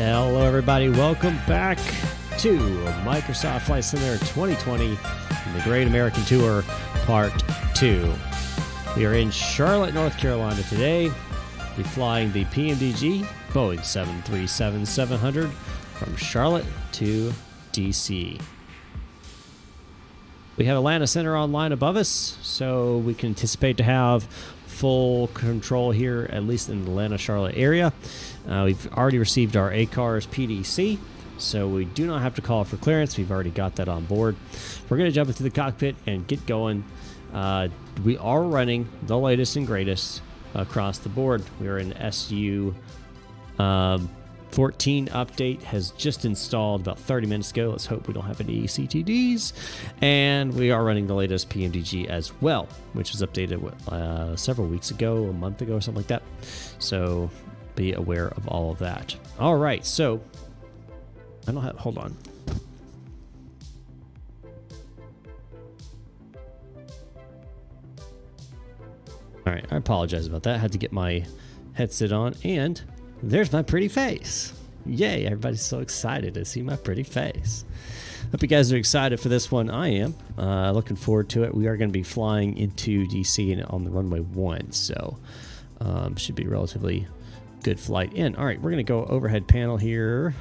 Hello, everybody. Welcome back to Microsoft Flight Simulator 2020 and the Great American Tour Part 2. We are in Charlotte, North Carolina today. We're flying the PMDG Boeing 737-700 from Charlotte to DC. We have Atlanta Center online above us, so we can anticipate to have full control here, at least in the Atlanta-Charlotte area. We've already received our ACARS PDC, so we do not have to call for clearance. We've already got that on board. We're going to jump into the cockpit and get going. We are running the latest and greatest across the board. We are in SU 14 update has just installed about 30 minutes ago. Let's hope we don't have any CTDs. And we are running the latest PMDG as well, which was updated several weeks ago, a month ago, or something like that. So be aware of all of that. All right, so I don't have, hold on. All right, I apologize about that. I had to get my headset on, and there's my pretty face. Yay, everybody's so excited to see my pretty face. Hope you guys are excited for this one. I am. Looking forward to it. We are going to be flying into DC and on the runway 1, so should be a relatively good flight in. All right, we're going to go overhead panel here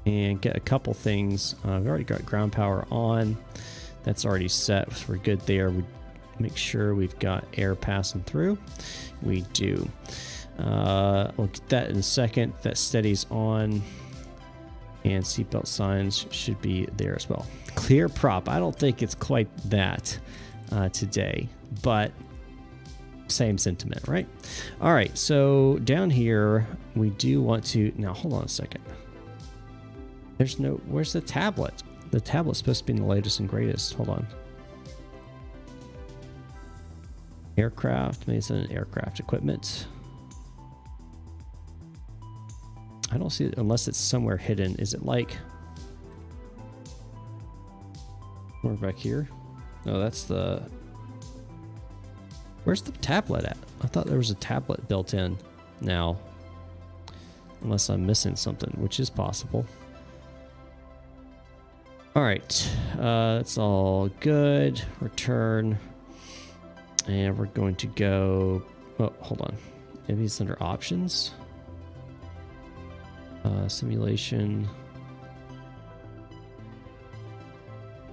and get a couple things. We've already got ground power on. That's already set, so we're good there. We make sure we've got air passing through. We do. We'll get that in a second. That steadies on, and seatbelt signs should be there as well. Clear prop. I don't think it's quite that today, but same sentiment, right? All right, so down here we do want to, now hold on a second. There's no, where's the tablet? The tablet's supposed to be in the latest and greatest. Hold on. Aircraft, maybe it's an aircraft equipment. I don't see it unless it's somewhere hidden. Is it like, we're back here? No, that's the, where's the tablet at? I thought there was a tablet built in now, unless I'm missing something, which is possible. All right, that's all good. Return. And we're going to go, oh, hold on. Maybe it's under options. Simulation.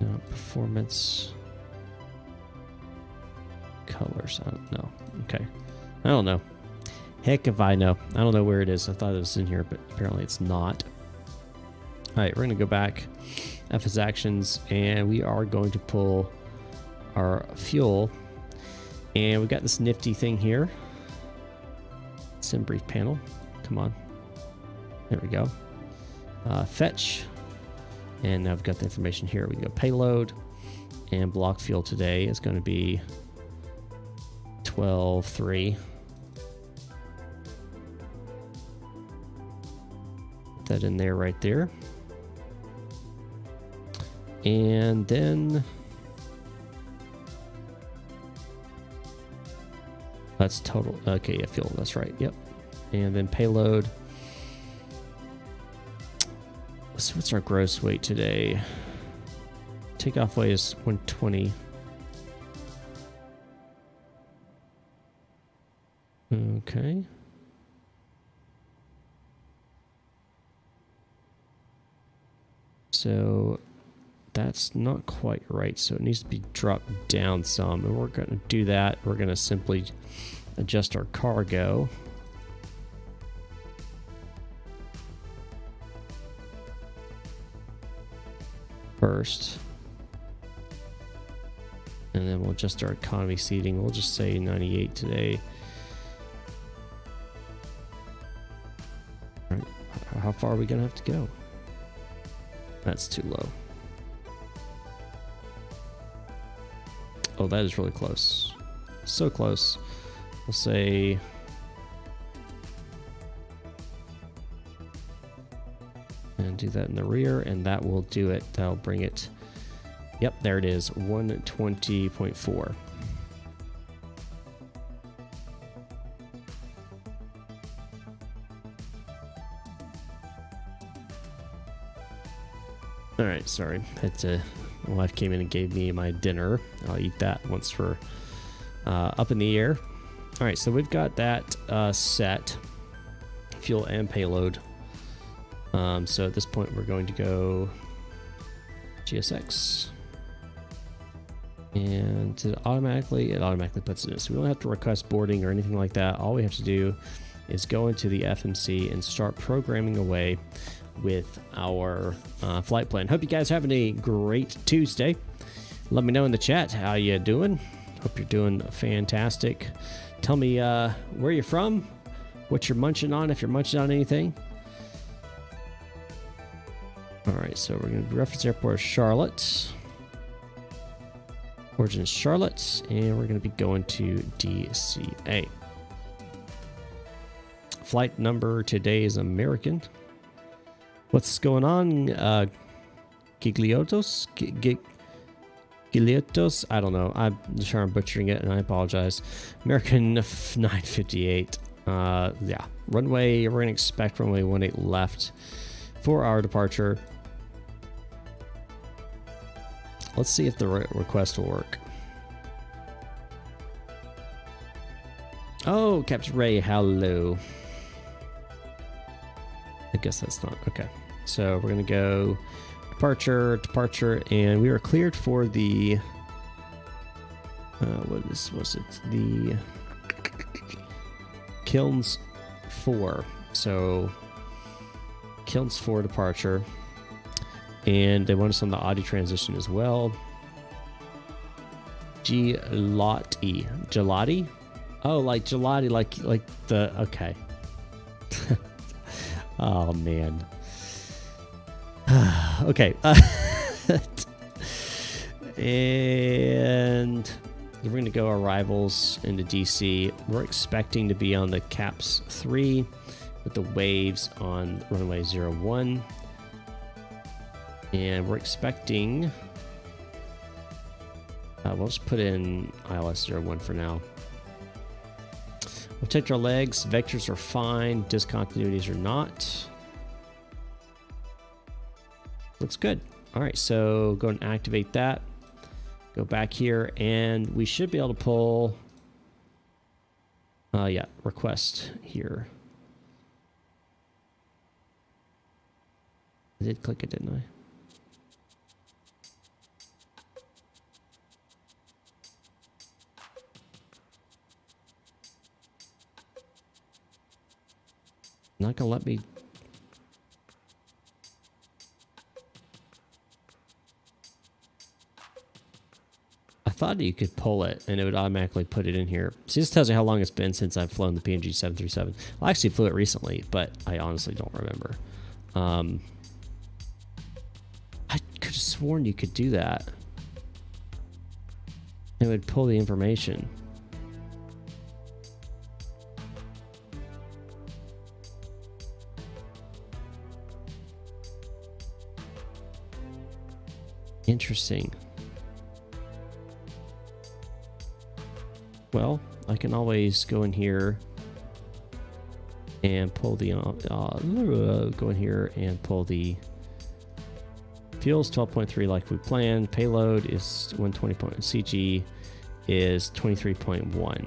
No, performance. Colors, I don't know. Okay. I don't know. Heck if I know. I don't know where it is. I thought it was in here, but apparently it's not. All right, we're going to go back. FS actions, and we are going to pull our fuel. And we got this nifty thing here. Sim brief panel. Come on. There we go. Fetch. And now I've got the information here. We go payload. And block fuel today is going to be 12.3. Put that in there right there. And then that's total. Okay, yeah, fuel. That's right. Yep. And then payload. Let's see, what's our gross weight today? Takeoff weight is 120. Okay. So that's not quite right. So it needs to be dropped down some. And we're going to do that. We're going to simply adjust our cargo. First. And then we'll adjust our economy seating. We'll just say 98 today. All right. How far are we going to have to go? That's too low. Oh, that is really close. So close. We'll say and do that in the rear, and that will do it. That'll bring it. Yep, there it is. 120.4. right, sorry. My wife came in and gave me my dinner. I'll eat that once we're up in the air. All right, so we've got that set, fuel and payload. So at this point, we're going to go GSX. And it automatically puts it in. So we don't have to request boarding or anything like that. All we have to do is go into the FMC and start programming away with our flight plan. Hope you guys are having a great Tuesday. Let me know in the chat how you doing. Hope you're doing fantastic. Tell me where you're from, what you're munching on, if you're munching on anything. All right, so we're going to reference airport Charlotte. Origin is Charlotte, and we're going to be going to DCA. Flight number today is American. What's going on? Gigliotos? Gigliotos? I don't know. I'm sure I'm butchering it, and I apologize. American 958. Yeah. Runway, we're going to expect runway 18 left for our departure. Let's see if the request will work. Oh, Captain Ray, hello. I guess that's not okay. So we're gonna go departure, and we were cleared for the what was it? The Kilns 4. So Kilns 4 departure. And they want us on the Audi transition as well. Gelati? Oh, like gelati, like the, okay. Oh, man. Okay. And we're going to go arrivals into DC. We're expecting to be on the CAPS 3 with the waves on runway 01. And we're expecting, we'll just put in ILS 01 for now. We'll take our legs. Vectors are fine. Discontinuities are not. Looks good. All right, so go and activate that. Go back here, and we should be able to pull, yeah, request here. I did click it, didn't I? Not gonna let me. I thought you could pull it and it would automatically put it in here. See, this tells you how long it's been since I've flown the PMDG 737. I actually flew it recently, but I honestly don't remember. I could have sworn you could do that. It would pull the information. Interesting. Well, I can always go in here and pull the go in here and pull the fuels 12.3 like we planned. Payload is 120. CG is 23.1.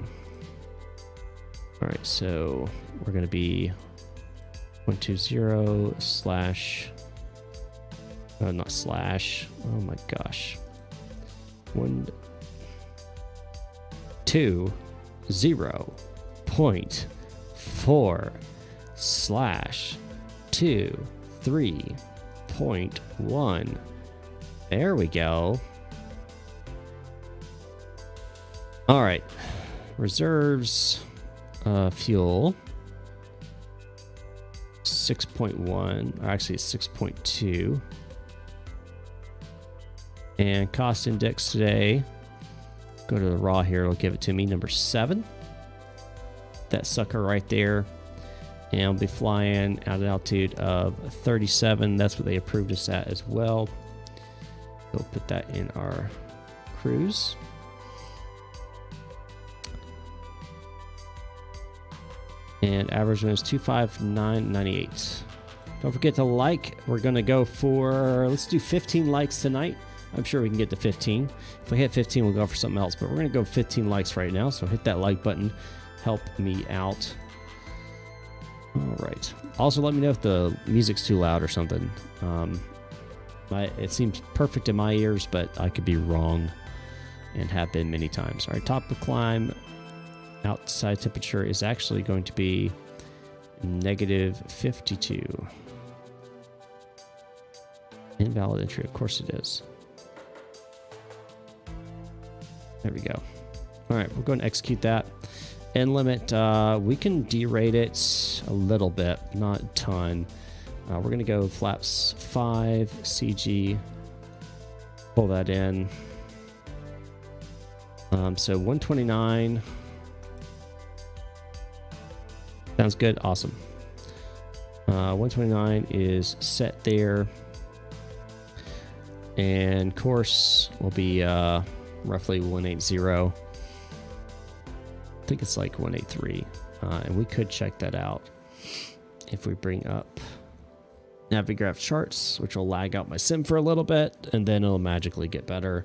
All right, so we're going to be 120 slash. Oh, not slash. Oh my gosh. 120.4 slash 23.1. There we go. All right. Reserves fuel 6.1, or actually 6.2. And cost index today, go to the raw here, it'll give it to me, number 7. That sucker right there. And I'll be flying at an altitude of 37. That's what they approved us at as well. We'll put that in our cruise. And average wind is 259.98. Don't forget to like. We're going to go for, let's do 15 likes tonight. I'm sure we can get to 15. If we hit 15, we'll go for something else. But we're going to go 15 likes right now. So hit that like button. Help me out. All right. Also, let me know if the music's too loud or something. It seems perfect in my ears, but I could be wrong and have been many times. All right, top of climb. Outside temperature is actually going to be -52. Invalid entry. Of course it is. There we go. All right, we're going to execute that. End limit, we can derate it a little bit, not a ton. We're going to go flaps 5, CG, pull that in. So 129. Sounds good. Awesome. 129 is set there. And course will be roughly 180. I think it's like 183. And we could check that out if we bring up Navigraph charts, which will lag out my sim for a little bit, and then it'll magically get better.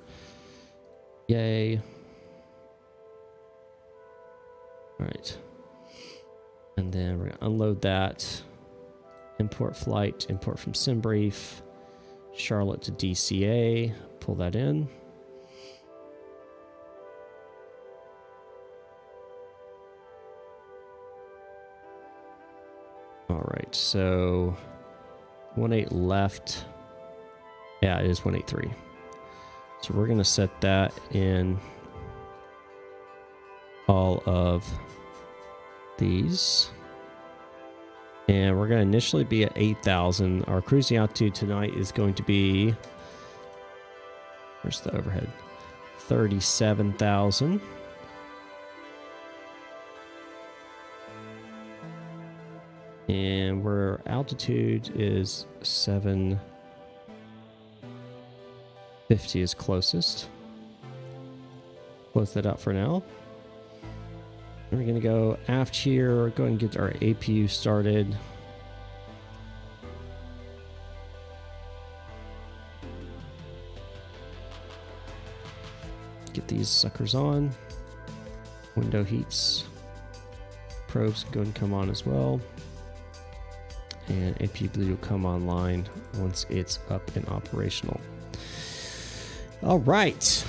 Yay. All right. And then we're going to unload that. Import flight, import from SimBrief. Charlotte to DCA. Pull that in. All right, so 18 left. Yeah, it is 183. So we're going to set that in all of these. And we're going to initially be at 8,000. Our cruising altitude tonight is going to be, where's the overhead? 37,000. And where altitude is 750 is closest. Close that out for now. We're going to go aft here, go ahead and get our APU started. Get these suckers on. Window heats. Probes go and come on as well. And APU Blue will come online once it's up and operational. All right.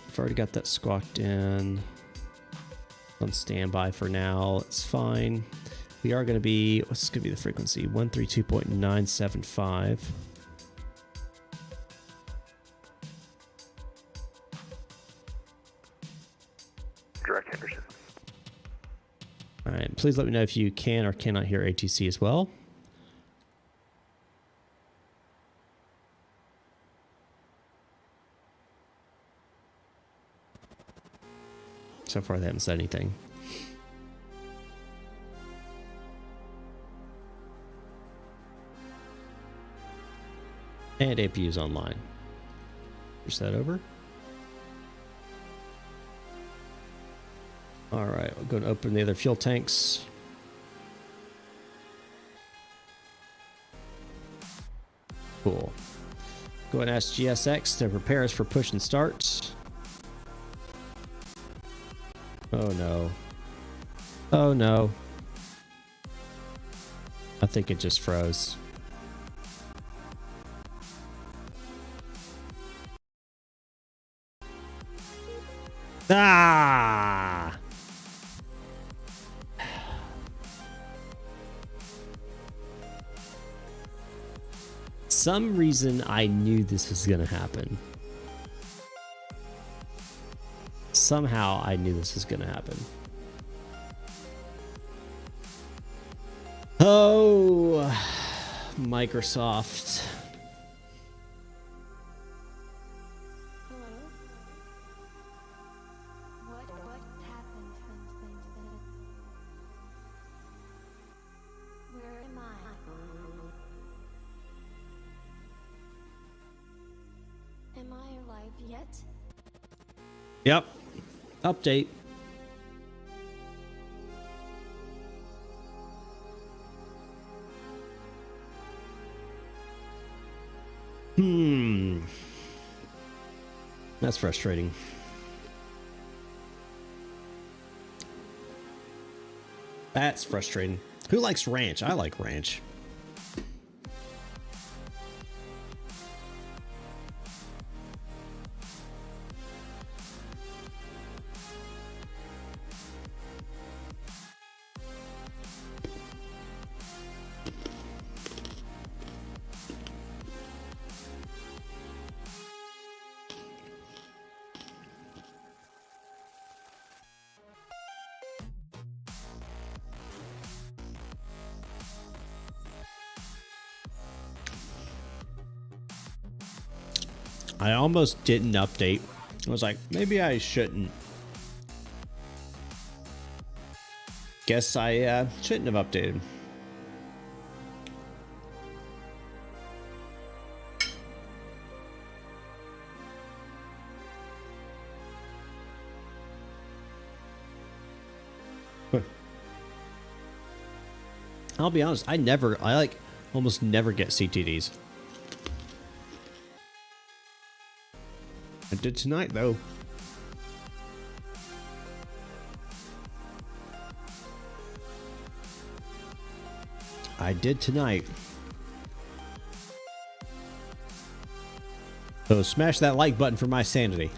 I've already got that squawked in. On standby for now. It's fine. We are going to be, what's going to be the frequency? 132.975. Direct Henderson. All right. Please let me know if you can or cannot hear ATC as well. So far, they haven't said anything. And APU is online. Push that over. All right, we're going to open the other fuel tanks. Cool. Go and ask GSX to prepare us for push and start. Oh no. Oh no. I think it just froze. Ah! Some reason I knew this was going to happen. Somehow I knew this was going to happen. Oh, Microsoft. Hello? What happened? Where am I? yet? Yep. Update. That's frustrating. That's frustrating. Who likes ranch? I like ranch. I almost didn't update. I was like, maybe I shouldn't. Guess I shouldn't have updated. I'll be honest, I almost never get CTDs. I did tonight, though. I did tonight. So smash that like button for my sanity.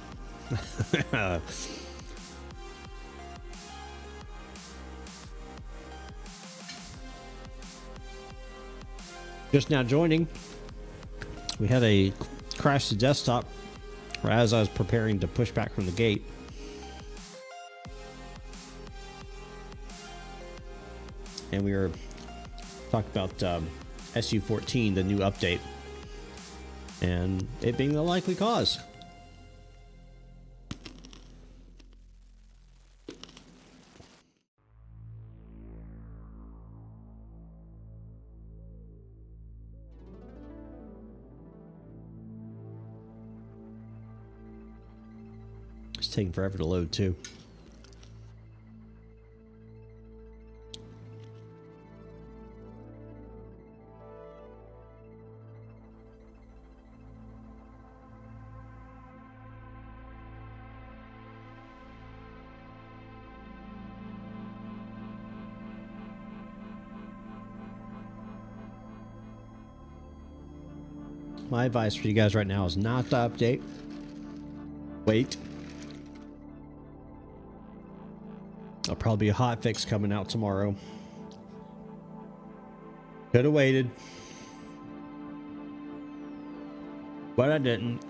Just now joining. We had a crash to desktop as I was preparing to push back from the gate. And we were talking about SU14, the new update, and it being the likely cause. It's taking forever to load, too. My advice for you guys right now is not to update. Wait. There'll probably be a hot fix coming out tomorrow. Could have waited. But I didn't.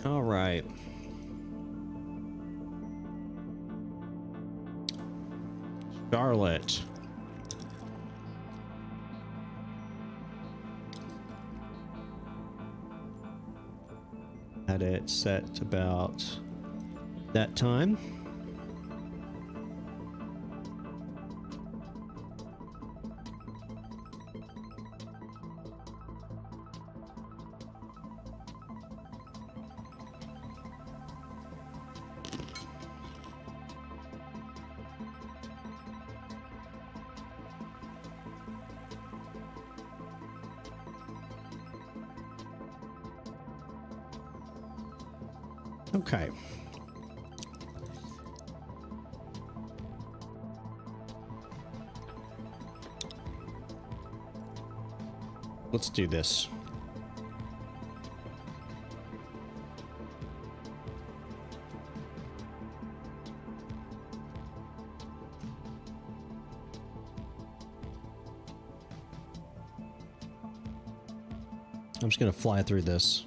All right. Charlotte. Had it set about that time. Okay. Let's do this. I'm just going to fly through this.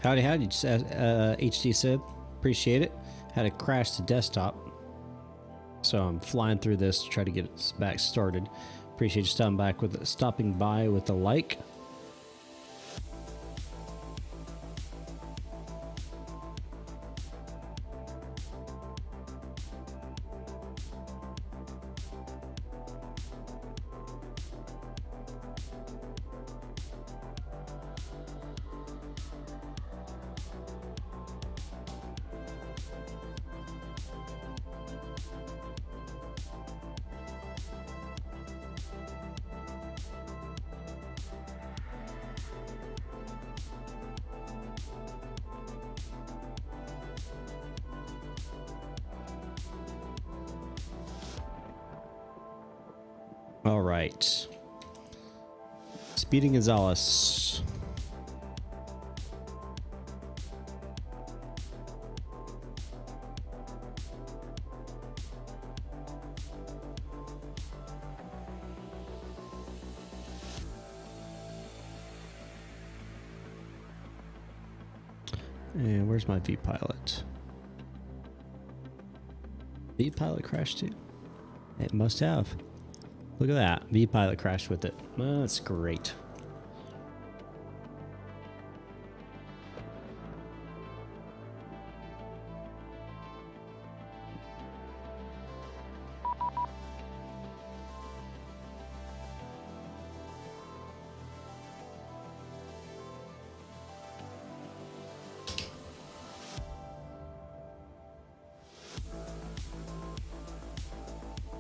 Howdy, howdy, HD Sib. Appreciate it. Had to crash the desktop. So I'm flying through this to try to get it back started. Appreciate you stopping by with a like. All right. Speedy Gonzalez. And where's my V-Pilot? V-Pilot crashed too? It must have. Look at that. V-Pilot crashed with it. Well, that's great.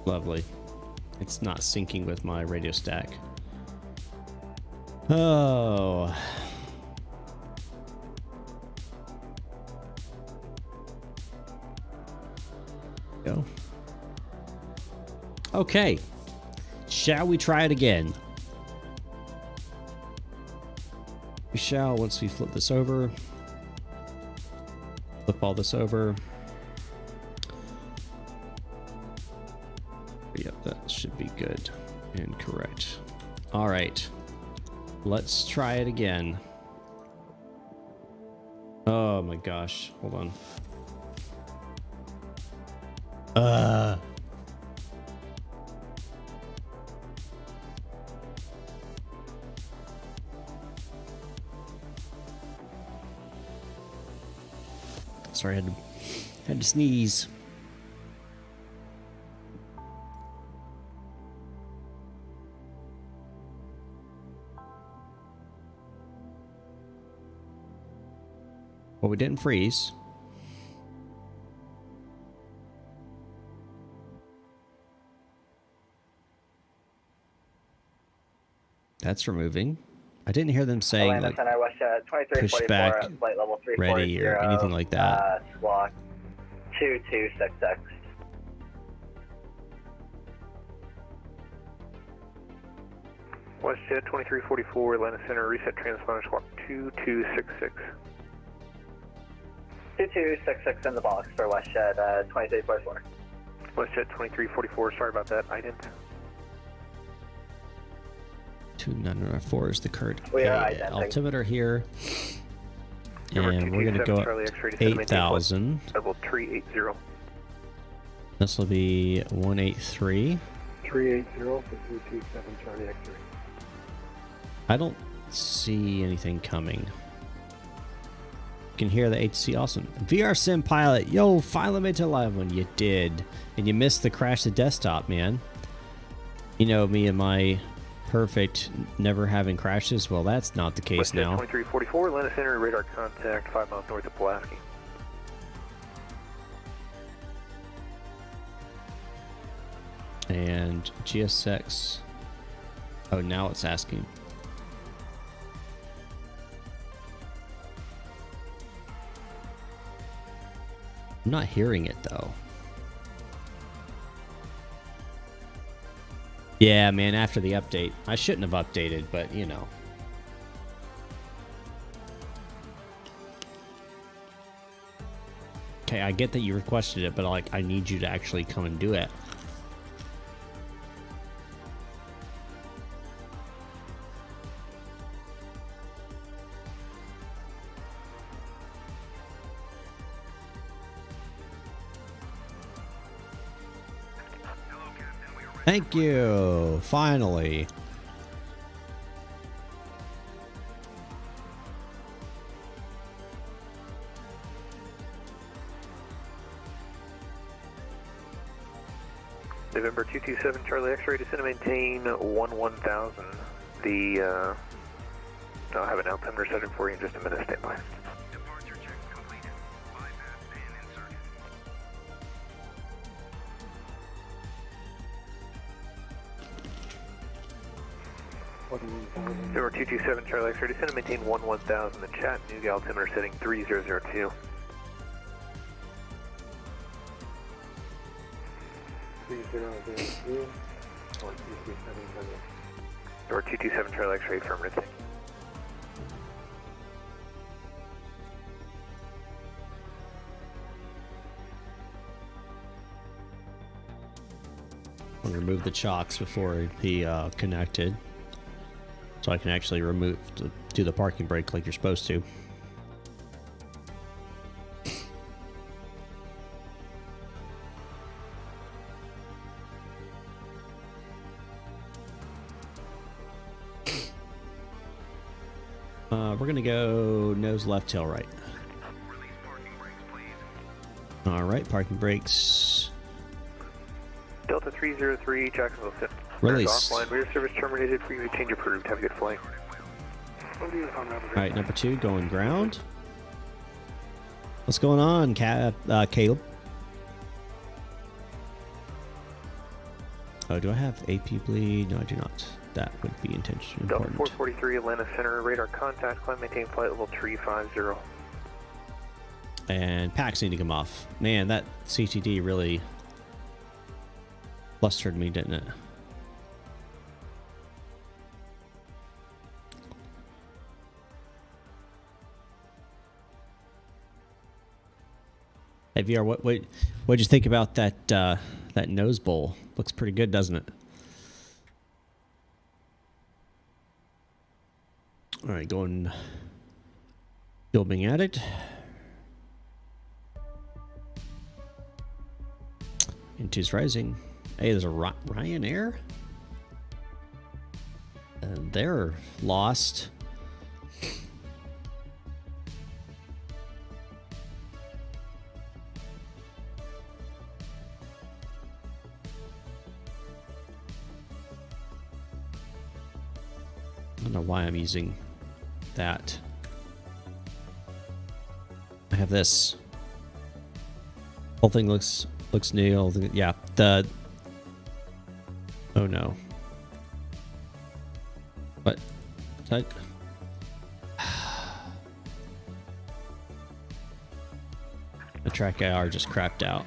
Lovely. It's not syncing with my radio stack. Oh. Go. Okay. Shall we try it again? We shall once we flip this over. Flip all this over. Yep, that should be good and correct. All right, let's try it again. Oh my gosh, hold on. Sorry, I had to sneeze. Well, we didn't freeze. That's removing. I didn't hear them saying like push back, ready, or anything like that. Squawk 226X. WestJet 2344, Atlanta Center, reset transponder squawk 2266. 2266 in the box for WestJet 2344. WestJet 2344, sorry about that, ident. 2994 is the current altimeter here. Number And we're going to go up 8,000. Level 380. This will be 183. 380 for 327 Charlie X-ray. I don't see anything coming. You can hear the HC awesome. VR Sim Pilot, yo, finally made it to live one. You did. And you missed the crash the desktop, man. You know, me and my perfect never having crashes. Well, that's not the case now. 2344, Atlanta Center, radar contact 5 miles north of Pulaski. And GSX. Oh, now it's asking. I'm not hearing it though. Yeah, man, after the update. I shouldn't have updated, but you know. Okay, I get that you requested it, but like I need you to actually come and do it. Thank you. Finally. November 227 Charlie X-ray, descend and maintain 1000. I'll have an altimeter setting for you in just a minute. Stand by. Departure check completed. Bypass band inserted. November 227 Charlie X-ray, descend and maintain 1000. The Chattanooga altimeter setting 3002. 3002 or 227 November 227 Charlie X-ray, affirmative. Thank you. I'm gonna remove the chocks before he connected, so I can actually do the parking brake like you're supposed to. We're gonna go nose left, tail right. Release parking brakes, please. All right, parking brakes. Delta 303, Jacksonville 5. Release. Offline, rear service terminated. For you to change approved. Have a good flight. All right, number 2 going ground. What's going on, Caleb? Oh, do I have AP bleed? No, I do not. That would be intentionally Delta important. 443, Atlanta Center, radar contact, climb, maintain flight level 350. And packs need to come off. Man, that CTD really flustered me, didn't it? Hey VR, what'd you think about that that nose bowl? Looks pretty good, doesn't it? All right, going still being added. Into's rising. Hey, there's a Ryanair. And they're lost. I don't know why I'm using that. I have this. Whole thing looks new. Yeah, the. Oh no. What? The track IR just crapped out.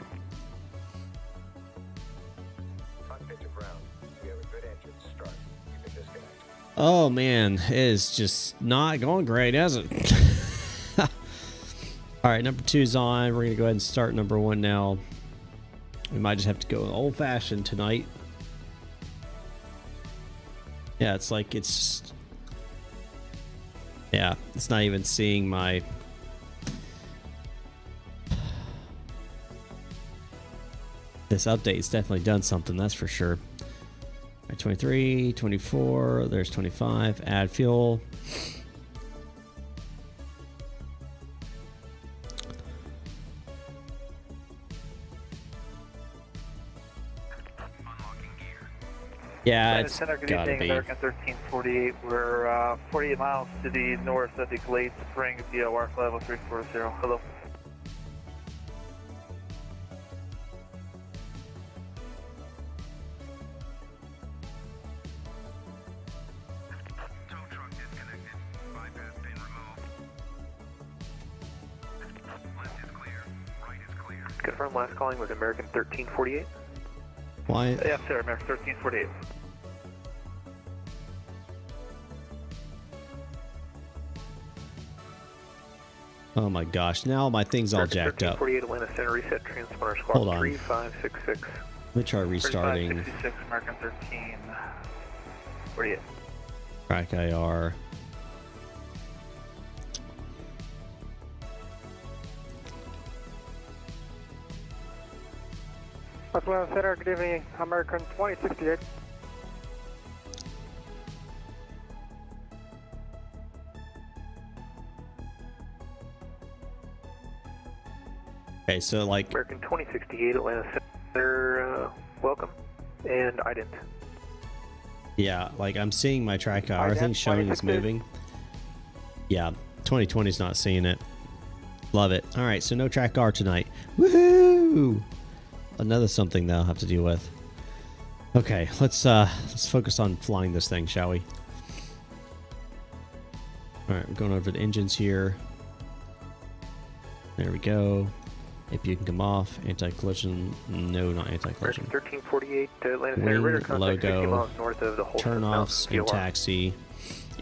Oh man, it is just not going great, is it? All right, number 2's on. We're gonna go ahead and start number 1 now. We might just have to go old-fashioned tonight. Yeah, it's like it's. Yeah, it's not even seeing my. This update's definitely done something, that's for sure. All right, 23, 24, there's 25, add fuel. Yeah, it's Center, good gotta evening, be. American 1348. We're 48 miles to the north of the Glade Spring, DOR level 340. Hello. Tow truck disconnected. Bypass pin removed. Left is clear. Right is clear. Confirm last calling with American 1348. Why? Yes, sir, American 1348. Oh my gosh, now my thing's all American jacked up. 1348 Atlanta Center, reset transponder squad Hold on. 3566. Let me try restarting 3566, American 1348. track IR. Atlanta Center, good evening, American 2068. Okay, so like American 2068, Atlanta Center, welcome. And I didn't. yeah, like I'm seeing my track car. Everything's showing it's 2068. moving. Yeah, 2020 is not seeing it. Love it. All right, so no track R tonight. Woohoo! Another something that I'll have to deal with. Okay, let's focus on flying this thing, shall we? All right, we're going over the engines here. There we go. If you can come off, anti-collision. No, not anti-collision. American 1348, Atlanta Center, radar Wing contact 50 logo. miles north of the Holston Turn offs Mountain and VOR. taxi.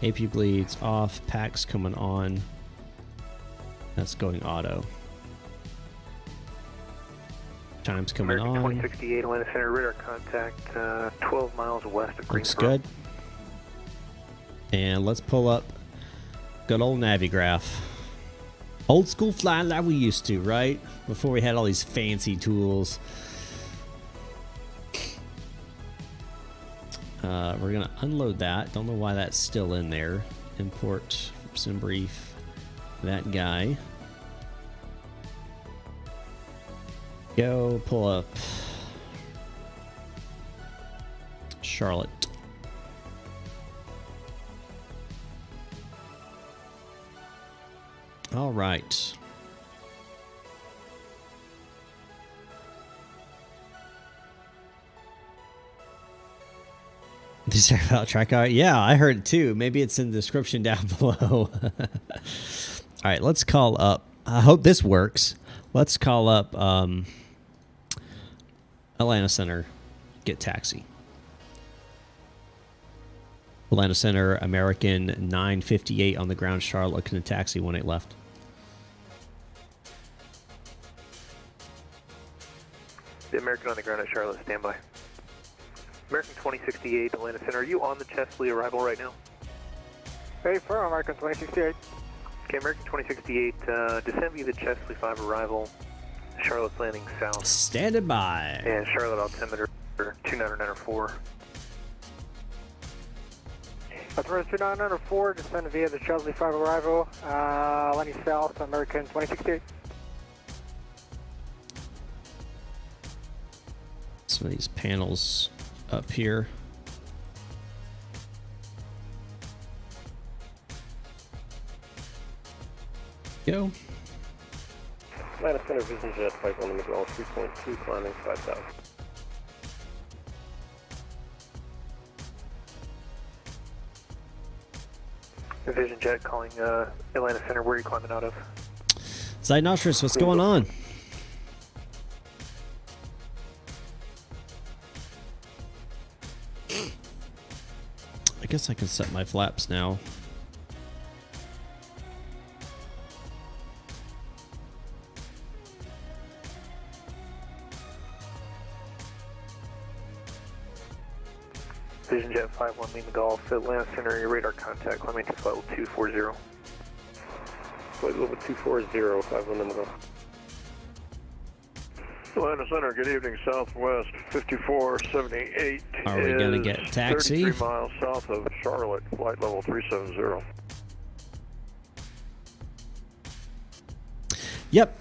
AP bleeds off. Packs coming on. That's going auto. Time's coming American on. 2068, Atlanta Center, radar contact 12 miles west of Looks Greensboro. good. And let's pull up good old Navigraph. Old school flying like we used to, right? Before we had all these fancy tools. We're gonna unload that. Don't know why that's still in there. Import sim brief. That guy. Go pull up Charlotte. All right. These are about track out. Yeah, I heard it too. Maybe it's in the description down below. All right, let's call up. I hope this works. Let's call up Atlanta Center. Get taxi. Atlanta Center, American 958 on the ground. Charlotte looking to taxi 18 left. The American on the ground at Charlotte, standby. American 2068, Atlanta Center, are you on the Chesley arrival right now? Hey, firm, American 2068. Okay, American 2068, descend via the Chesley 5 arrival, Charlotte's landing south, Standing by. and Charlotte altimeter 29904. Altimeter 2904, descend via the Chesley 5 arrival, landing south, American 2068. Some of these panels up here. Go. Atlanta Center, Vision Jet, Flight 1 Miguel, 3.2, climbing 5,000. Vision Jet calling Atlanta Center, where are you climbing out of? Zydnostrus, what's going on? I guess I can set my flaps now. Vision Jet 51 Lima Golf, Atlanta Center, your radar contact, climbing to flight level 240. Flight level 240, 51 Miguel. Atlanta Center, good evening, Southwest 5478. Are we gonna get taxi? 33 miles south of Charlotte, flight level 370. Yep.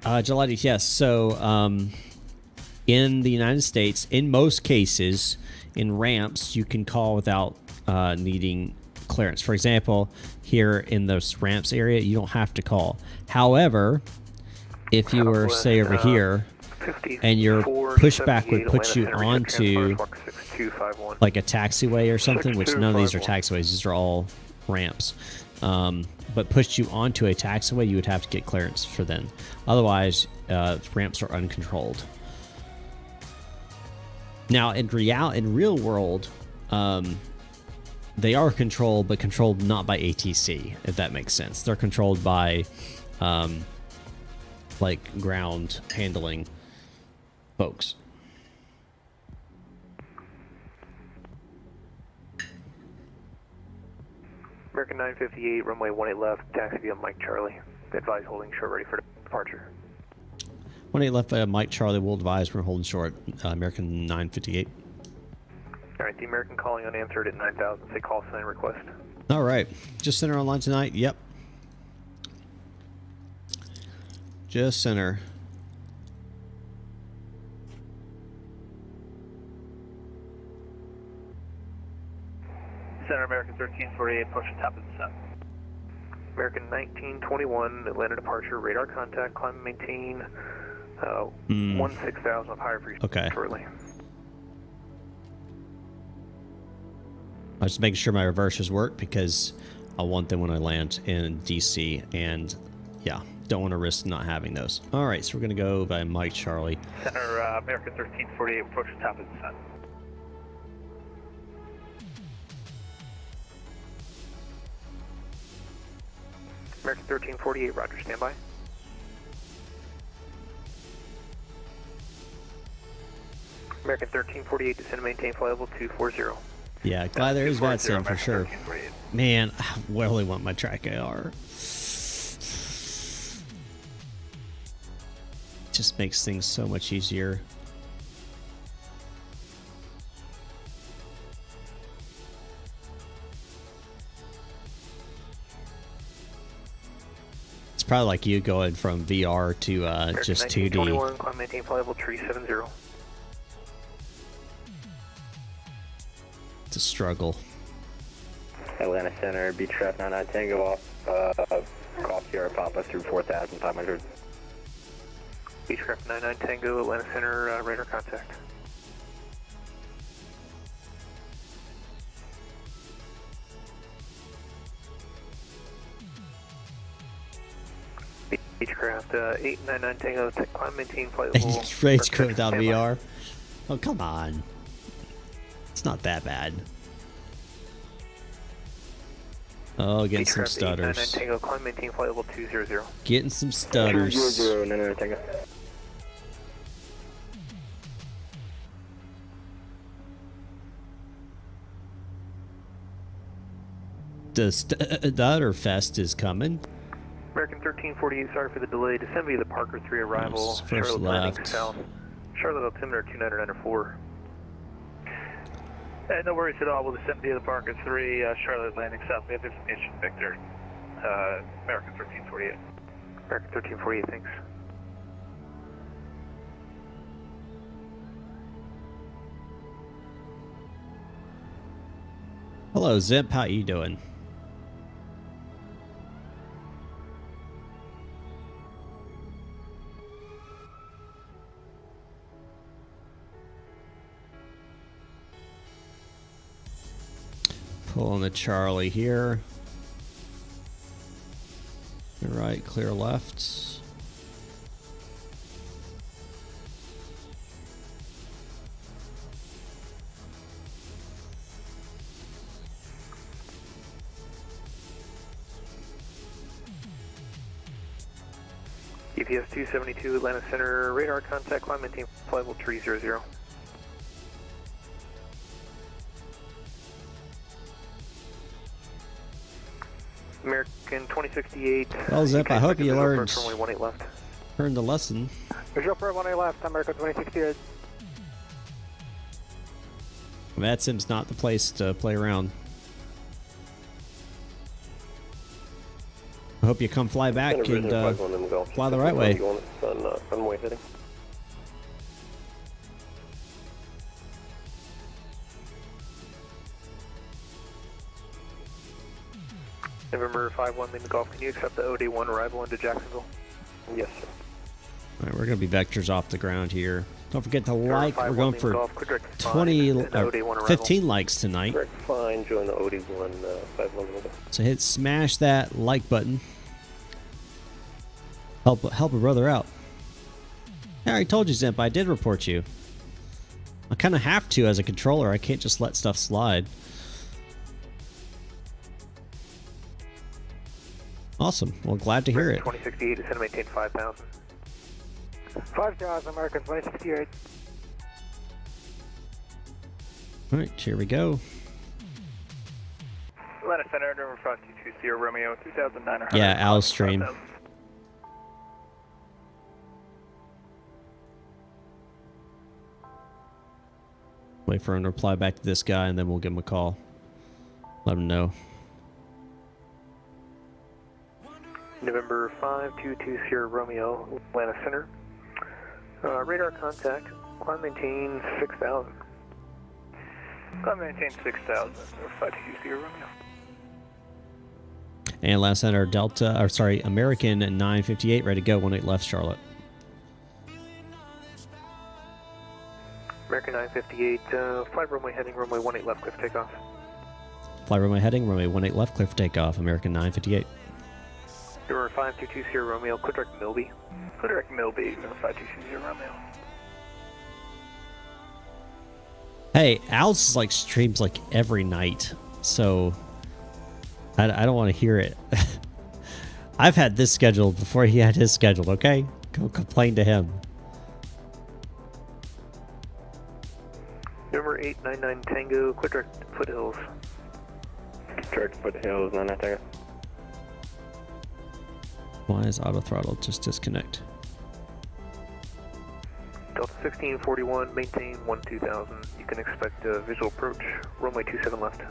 Gelati, yes. So, in the United States, in most cases, in ramps, you can call without needing clearance. For example, here in this ramps area, you don't have to call. However, if you were, say, over here, and your pushback would put you onto like a taxiway or something, which none of these are taxiways, these are all ramps. But pushed you onto a taxiway, you would have to get clearance for them. Otherwise, ramps are uncontrolled. Now, in real world, they are controlled, but controlled not by ATC, if that makes sense. They're controlled by like ground handling folks. American 958, runway 18 left, taxi via Mike Charlie. Advise holding short ready for departure. 18 left, Mike Charlie will advise we're holding short. American 958. All right, the American calling unanswered at 9,000. Say call sign request. All right. Just center online tonight. Yep. Just center. Center American 1348, push the top of the sun. American 1921, Atlanta departure, radar contact, climb and maintain 16,000 of higher frequency Okay. shortly. I was just making sure my reversers work because I want them when I land in DC, and yeah, don't want to risk not having those. All right, so we're going to go by Mike Charlie. Center American 1348, approach the top of the sun. American 1348, roger, standby. American 1348, descend and maintain flight level 240. Yeah, glad there is VATSIM for sure. 1348. Man, I really want my track AR. Just makes things so much easier. It's probably like you going from VR to just 2D. 1921, climb maintain flight level 370. It's a struggle. Atlanta Center, Beechcraft 99 Tango off, call Sierra Papa through 4,500. Beechcraft 99 Tango, Atlanta Center, radar contact. Beechcraft 899 Tango, climb maintain flight level. Rage without VR. Oh, come on. It's not that bad. Oh, getting some stutters. 899 Tango, climb maintain flight level 200. Getting some stutters. 200, Tango. The stutter fest is coming. American 1348, sorry for the delay. Descend via the Parker 3 arrival. First Charlotte landing left. south. Charlotte altimeter 2994. No worries at all. We'll descend via the Parker 3, Charlotte landing south. We have information, Victor. American 1348. American 1348, thanks. Hello, Zip. How you doing? Pulling the Charlie here. Clear right, clear left. EPS 272, Atlanta Center, radar contact, climb maintain flight level 300. American 2068. Well, Zip, I hope you learned Only 18 left. the lesson. Visual for 1A left, American 2068. VATSIM's not the place to play around. I hope you come fly back and fly the right way. Runway heading. November 51, Lima Golf. Can you accept the OD1 arrival into Jacksonville? Yes, sir. All right, we're going to be vectors off the ground here. Don't forget to like. We're going for Golf, quick direct 20, and OD1 arrival. 15 likes tonight. Correct, fine. Join the OD1 51 level. So hit smash that like button. Help a brother out. I already told you, Zimp, I did report you. I kind of have to as a controller. I can't just let stuff slide. Awesome. Well, glad to hear it. 2068, descend and maintain 5,000. 5,000, American 2068. All right, here we go. Atlanta Center, November 5220, Romeo 2900. Yeah, Al's stream. Wait for him to reply back to this guy, and then we'll give him a call. Let him know. November 5220 Romeo, Atlanta Center. Radar contact, climb maintain 6000. Climb maintain 6000, 5220 Romeo. And last center, American 958, ready to go, 18 left, Charlotte. American 958, fly runway heading, runway 18 left, clear for takeoff. Fly runway heading, runway 18 left, clear for takeoff, American 958. November 5220 Romeo, clear direct Milby. Clear direct Milby, 5220 Romeo. Hey, Al's like streams like every night, so I don't want to hear it. I've had this scheduled before he had his scheduled, okay? Go complain to him. Number 899 Tango, clear direct Foothills. Direct Foothills, 99 Tango. Why is auto throttle just disconnect? Delta 1641, maintain 12000. You can expect a visual approach, runway 27 left.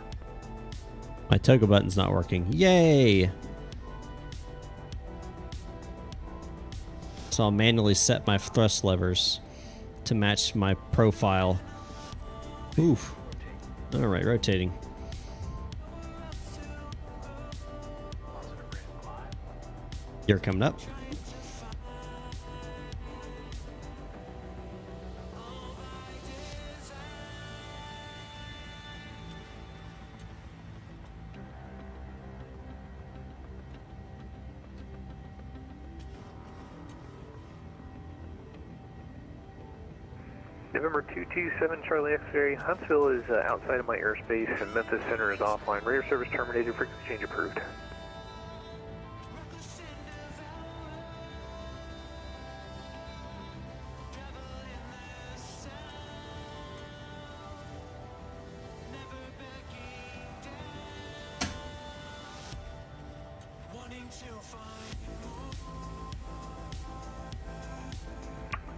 My toggle button's not working. Yay! So I'll manually set my thrust levers to match my profile. Oof. Alright, rotating. You're coming up. November 227 Charlie X-ray. Huntsville is outside of my airspace and Memphis Center is offline. Radar service terminated. Frequency change approved.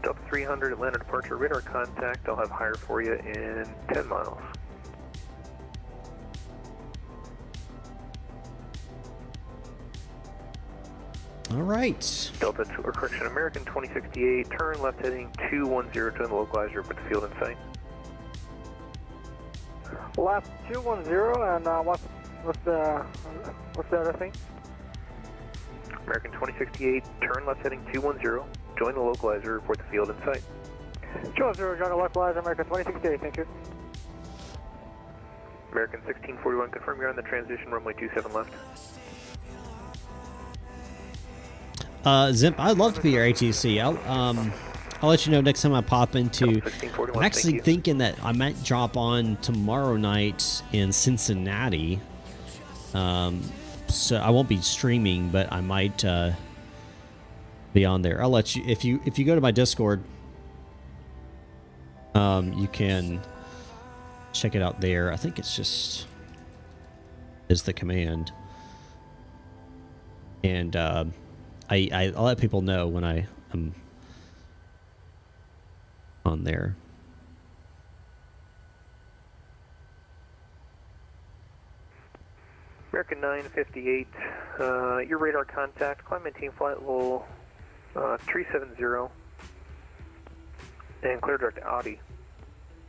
Delta 300 Atlanta departure, radar contact. I'll have higher for you in 10 miles. All right. Delta, or correction, American 2068, turn left heading 210, join the localizer with the field in sight. Left 210, and what's the other thing? American 2068, turn left heading 210, join the localizer, report the field in sight. 210, join the localizer, American 2068, thank you. American 1641, confirm you're on the transition, runway 27 left. Zimp, I'd love to be your ATC. I'll let you know next time I pop into. I'm actually thinking that I might drop on tomorrow night in Cincinnati. So I won't be streaming, but I might be on there. I'll let you if you go to my Discord. You can check it out there. I think it's just is the command, and I'll let people know when I'm on there. American 958, your radar contact, climb maintain flight level 370, and clear direct Audi.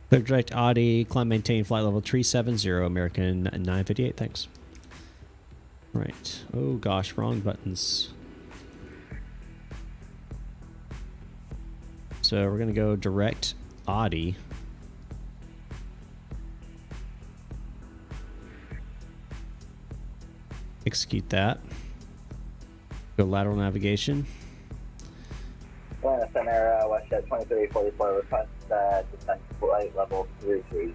Clear direct Audi, climb maintain flight level 370, American 958, thanks. Right. Oh gosh, wrong buttons. So we're going to go direct Audi. Execute that. Go lateral navigation. Atlanta Center, Westjet 2344, request descent flight level 330.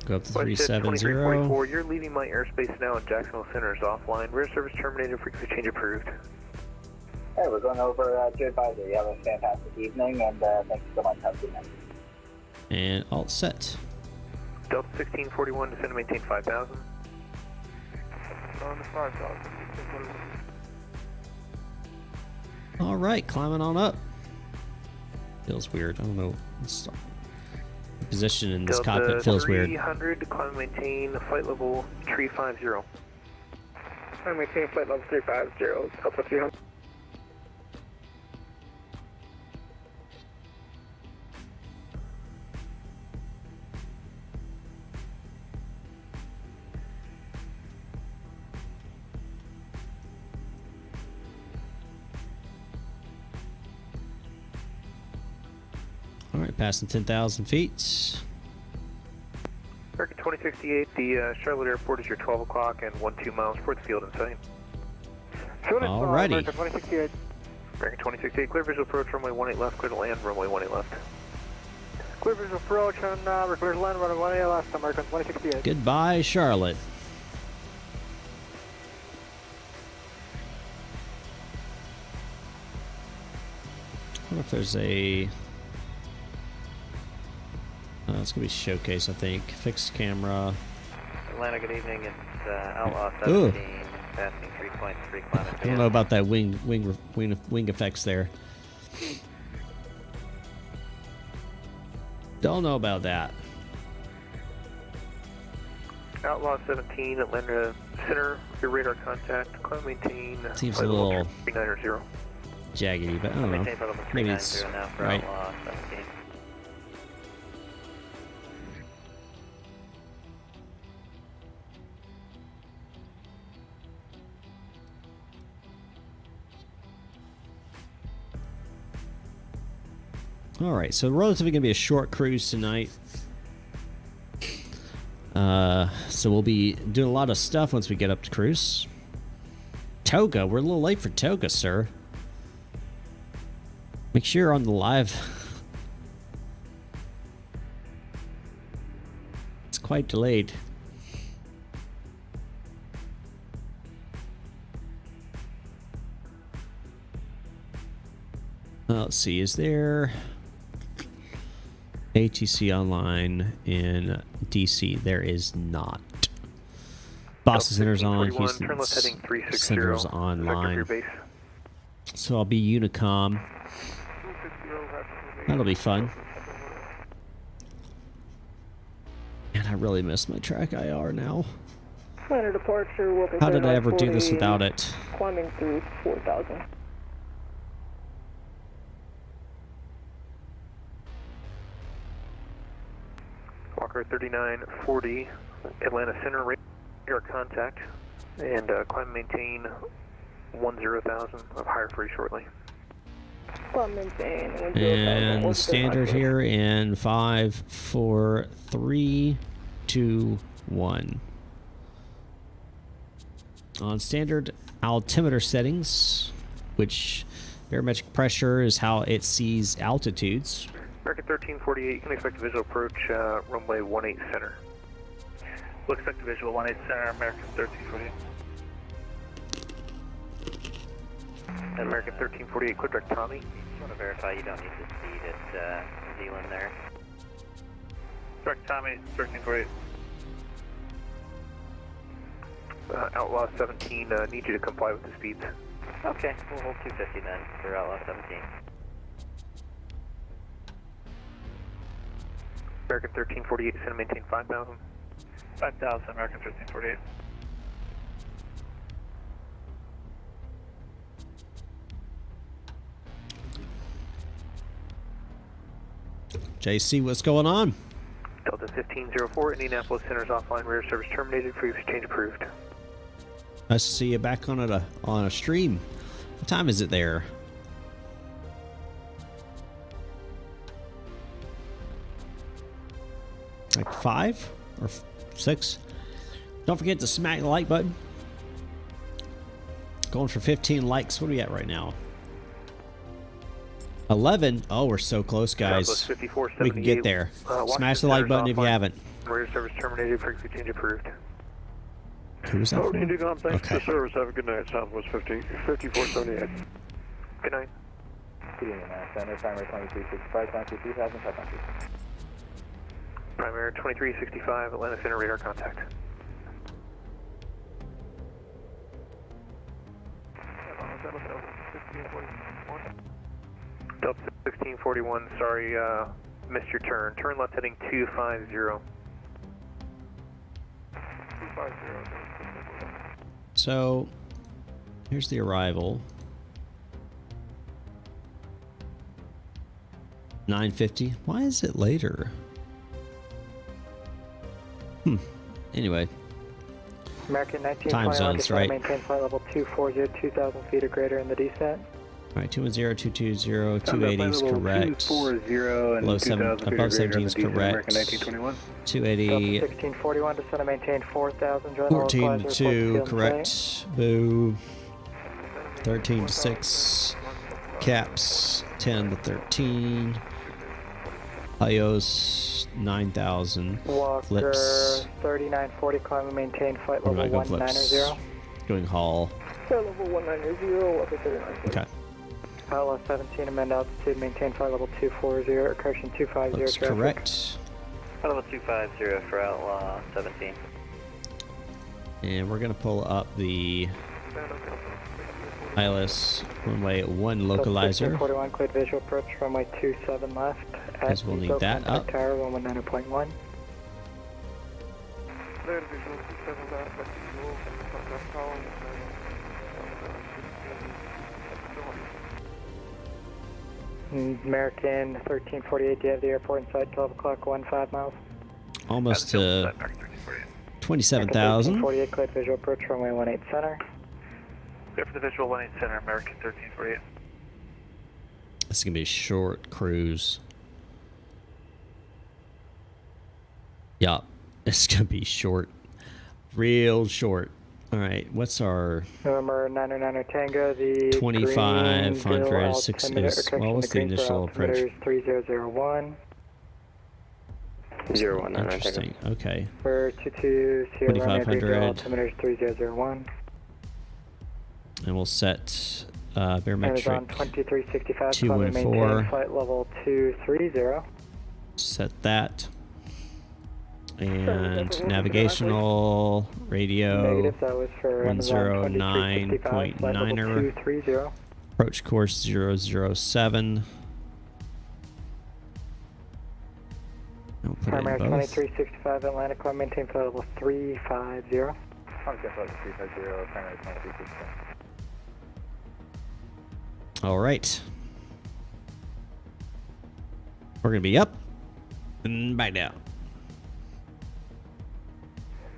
Go up to Westjet 370. 2344, you're leaving my airspace now and Jacksonville Center is offline. Rear service terminated, frequency change approved. Hey, we're going over to advisory. You have a fantastic evening, and thank you so much. Have a good night. And alt set. Delta 1641, descend to maintain 5,000. On the 5,000. All right, climbing on up. Feels weird. I don't know. The position in this Delta cockpit feels weird. 300, climb and maintain flight level 350. Climb and maintain flight level 350, Delta 300. All right, passing 10,000 feet. American 2068, the Charlotte Airport is your 12 o'clock and 12 miles for the field in sight. Alrighty. American 2068. American 2068, clear visual approach, runway 18 left, clear to land, runway 18 left. Clear visual approach and we're clear to land, runway 18 left, American 2068. Goodbye, Charlotte. I wonder if there's a... it's going to be showcase, I think. Fixed camera. Atlanta, good evening. It's Outlaw Ooh. 17, passing 3.3 climate. I don't know about that wing effects there. Don't know about that. Outlaw 17, Atlanta Center, your radar contact, climb maintain. Seems flight a level little 390. jaggedy, but I don't know. Maintain flight level Maybe it's 390 now for right. Outlaw 17. All right, so relatively going to be a short cruise tonight. So we'll be doing a lot of stuff once we get up to cruise. Toga, we're a little late for Toga, sir. Make sure you're on the live. It's quite delayed. Let's see, is there ATC online in DC? There is not. Boston Center's on, Houston turn left heading 360. Center's online. Base. So I'll be Unicom. That'll be fun. And I really miss my track IR now. Atlanta departure will be How did I ever do this without it? climbing through 4,000. Walker 3940, Atlanta Center, radar contact, and climb maintain 10,000. I'll hire for you shortly. Climb maintain 10,000. And standard here in 5, 4, 3, 2, 1. On standard altimeter settings, which barometric pressure is how it sees altitudes. American 1348, you can expect a visual approach, runway 18 center. We'll expect a visual 18 center, American 1348. American 1348, quick direct Tommy. Just want to verify you don't need to speed at Zealand there. Direct Tommy, 1348. Outlaw 17, need you to comply with the speeds. Okay, we'll hold 250 then for Outlaw 17. American 1348, center maintain 5,000. 5,000, American 1348. JC, what's going on? Delta 1504, Indianapolis Center's offline, rear service terminated, frequency change approved. Nice to see you back on a stream. What time is it there? Like 5 or 6? Don't forget to smack the like button. Going for 15 likes. What are we at right now? 11. Oh, we're so close, guys. We can get there. Smash the like button if you haven't. Rear service terminated, frequency change approved. Who was that? Oh, for? Unicom, thanks for Okay. the service. Have a good night. Southwest 5478. Good night. Center, primary 2365, 23,000, 500. Primary 2365, Atlanta Center, radar contact. Delta 1641, sorry, missed your turn. Turn left heading 250. 250. So, here's the arrival. 9:50. Why is it later? Anyway. American 1921, Time zones, right? Maintain flight level 240, 2,000 feet or greater in the descent. All right, 210, 220, 280 is correct. 240 Below 17 is correct. 280. 1641, descend and maintain 4,000. 14 to 2, correct. Boo. 13 to 6. Caps 10 to 13. IOS 9,000. Walker Flips. 3940, climb and maintain flight Where do level I go flips? 190. Going Hall. Flight level 190, Walker 3940. Okay. Outlaw 17, amend altitude, maintain flight level 240, correction 250. Looks traffic. correct. Level 250 for Outlaw 17. And we're going to pull up the ILS runway 1 localizer. 41, cleared visual approach, runway 27 left. As we'll need that up. Tower 119.1. Cleared visual 27 left, at visual, contact tower, American 1348, do you have the airport in sight, 12 o'clock, 15 miles? Almost to 27,000. 1348, cleared visual approach, runway 18 center. Clear for the visual 18 center, American 1348. This is going to be a short cruise. Yeah, it's going to be short. Real short. All right, what's our... November 909 Tango, the 2,500, 6 is... Well, what's the initial approach? 3001. 019. Interesting, okay. For 22 Sierra 2,500. altimeter 3001. And we'll set Amazon barometric 2365, 214. maintain flight level 230. Set that. And navigational radio Negative, that was for Amazon 2365, flight level 109er. 230. Approach course 007. I'll put it in Primary both. 2365, Atlanta, climb, maintain flight level 350. Contact level 350, primary 2365. All right. We're going to be up and back down.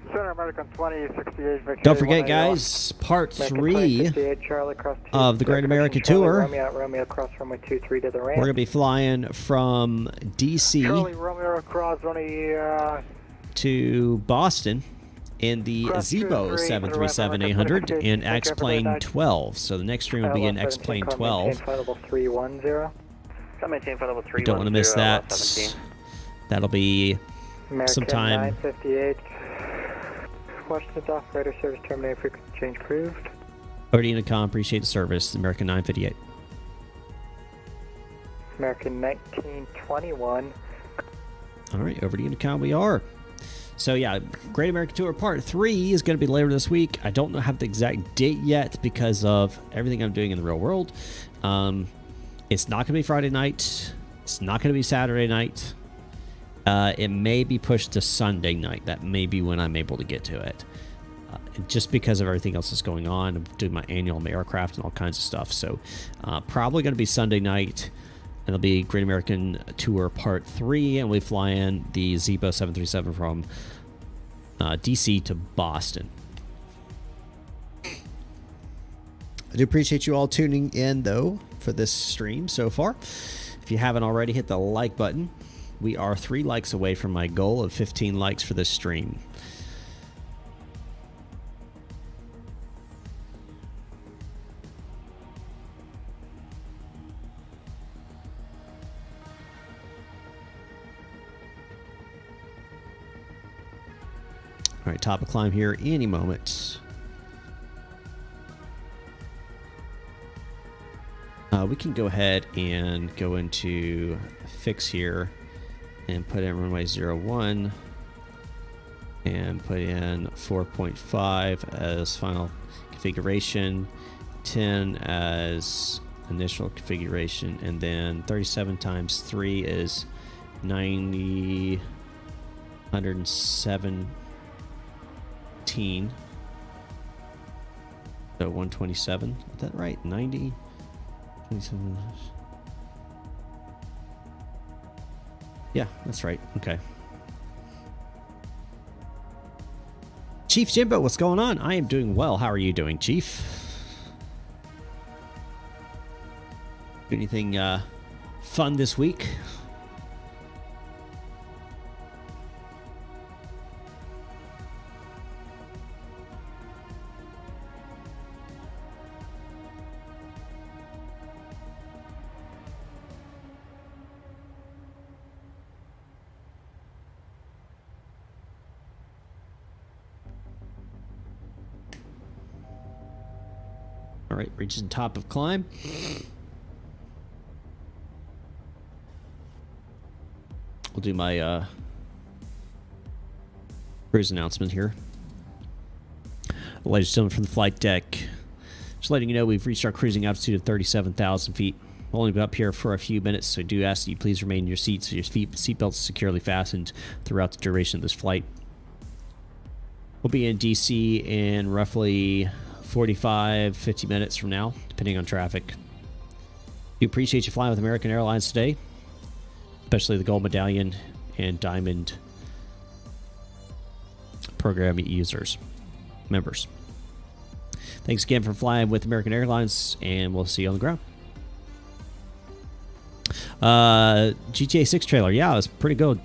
Center American 2068, Victory. Don't forget, guys, part 3 of the Great America Tour. Romeo cross runway 23 to the ramp. We're going to be flying from DC Charlie Romeo cross runway to Boston in the Zibo 737-800 in X-Plane 12. So the next stream will be in X-Plane 12. Flight level 310. Maintain flight level 310. You don't want to miss that. That'll be American sometime. 958. Washington's operator service terminated, frequency change proved. Over to Unicom, appreciate the service. American 958. American 1921. All right, over to Unicom we are. So yeah, Great American Tour Part 3 is going to be later this week. I don't have the exact date yet because of everything I'm doing in the real world. It's not going to be Friday night. It's not going to be Saturday night. It may be pushed to Sunday night. That may be when I'm able to get to it. Just because of everything else that's going on. I'm doing my annual aircraft and all kinds of stuff. So probably going to be Sunday night. And it'll be Great American Tour Part 3. And we fly in the Zibo 737 from DC to Boston. I do appreciate you all tuning in, though, for this stream so far. If you haven't already, hit the like button. We are 3 likes away from my goal of 15 likes for this stream. All right, top of climb here any moment. We can go ahead and go into fix here and put in runway 01 and put in 4.5 as final configuration, 10 as initial configuration, and then 37 times 3 is 90, 117. So 127. Is that right? 90, 27. Yeah, that's right. Okay. Chief Jimbo, what's going on? I am doing well. How are you doing, Chief? Anything fun this week? All right, reaching top of climb. We'll do my cruise announcement here. Ladies and gentlemen, from the flight deck, just letting you know we've reached our cruising altitude of 37,000 feet. We'll only be up here for a few minutes, so I do ask that you please remain in your seats with your seatbelts securely fastened throughout the duration of this flight. We'll be in DC in roughly 45-50 minutes from now, depending on traffic. We appreciate you flying with American Airlines today, especially the Gold Medallion and Diamond program members. Thanks again for flying with American Airlines, and we'll see you on the ground. GTA 6 trailer, yeah, it was pretty good.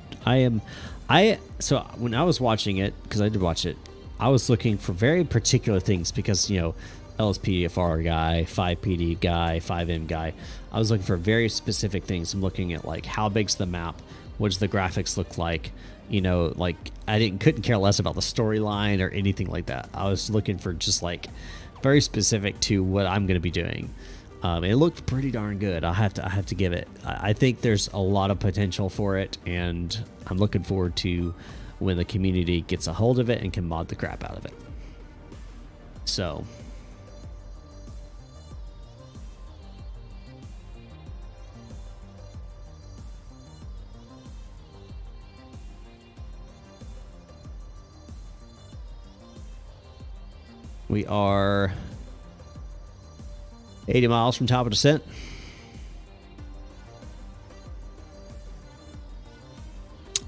So when I was watching it, because I did watch it, I was looking for very particular things because, you know, LSPDFR guy, 5PD guy, 5M guy. I was looking for very specific things. I'm looking at, like, how big's the map? What does the graphics look like? You know, like, I couldn't care less about the storyline or anything like that. I was looking for just, like, very specific to what I'm going to be doing. It looked pretty darn good. I have to give it. I think there's a lot of potential for it, and I'm looking forward to when the community gets a hold of it and can mod the crap out of it. So we are 80 miles from top of descent.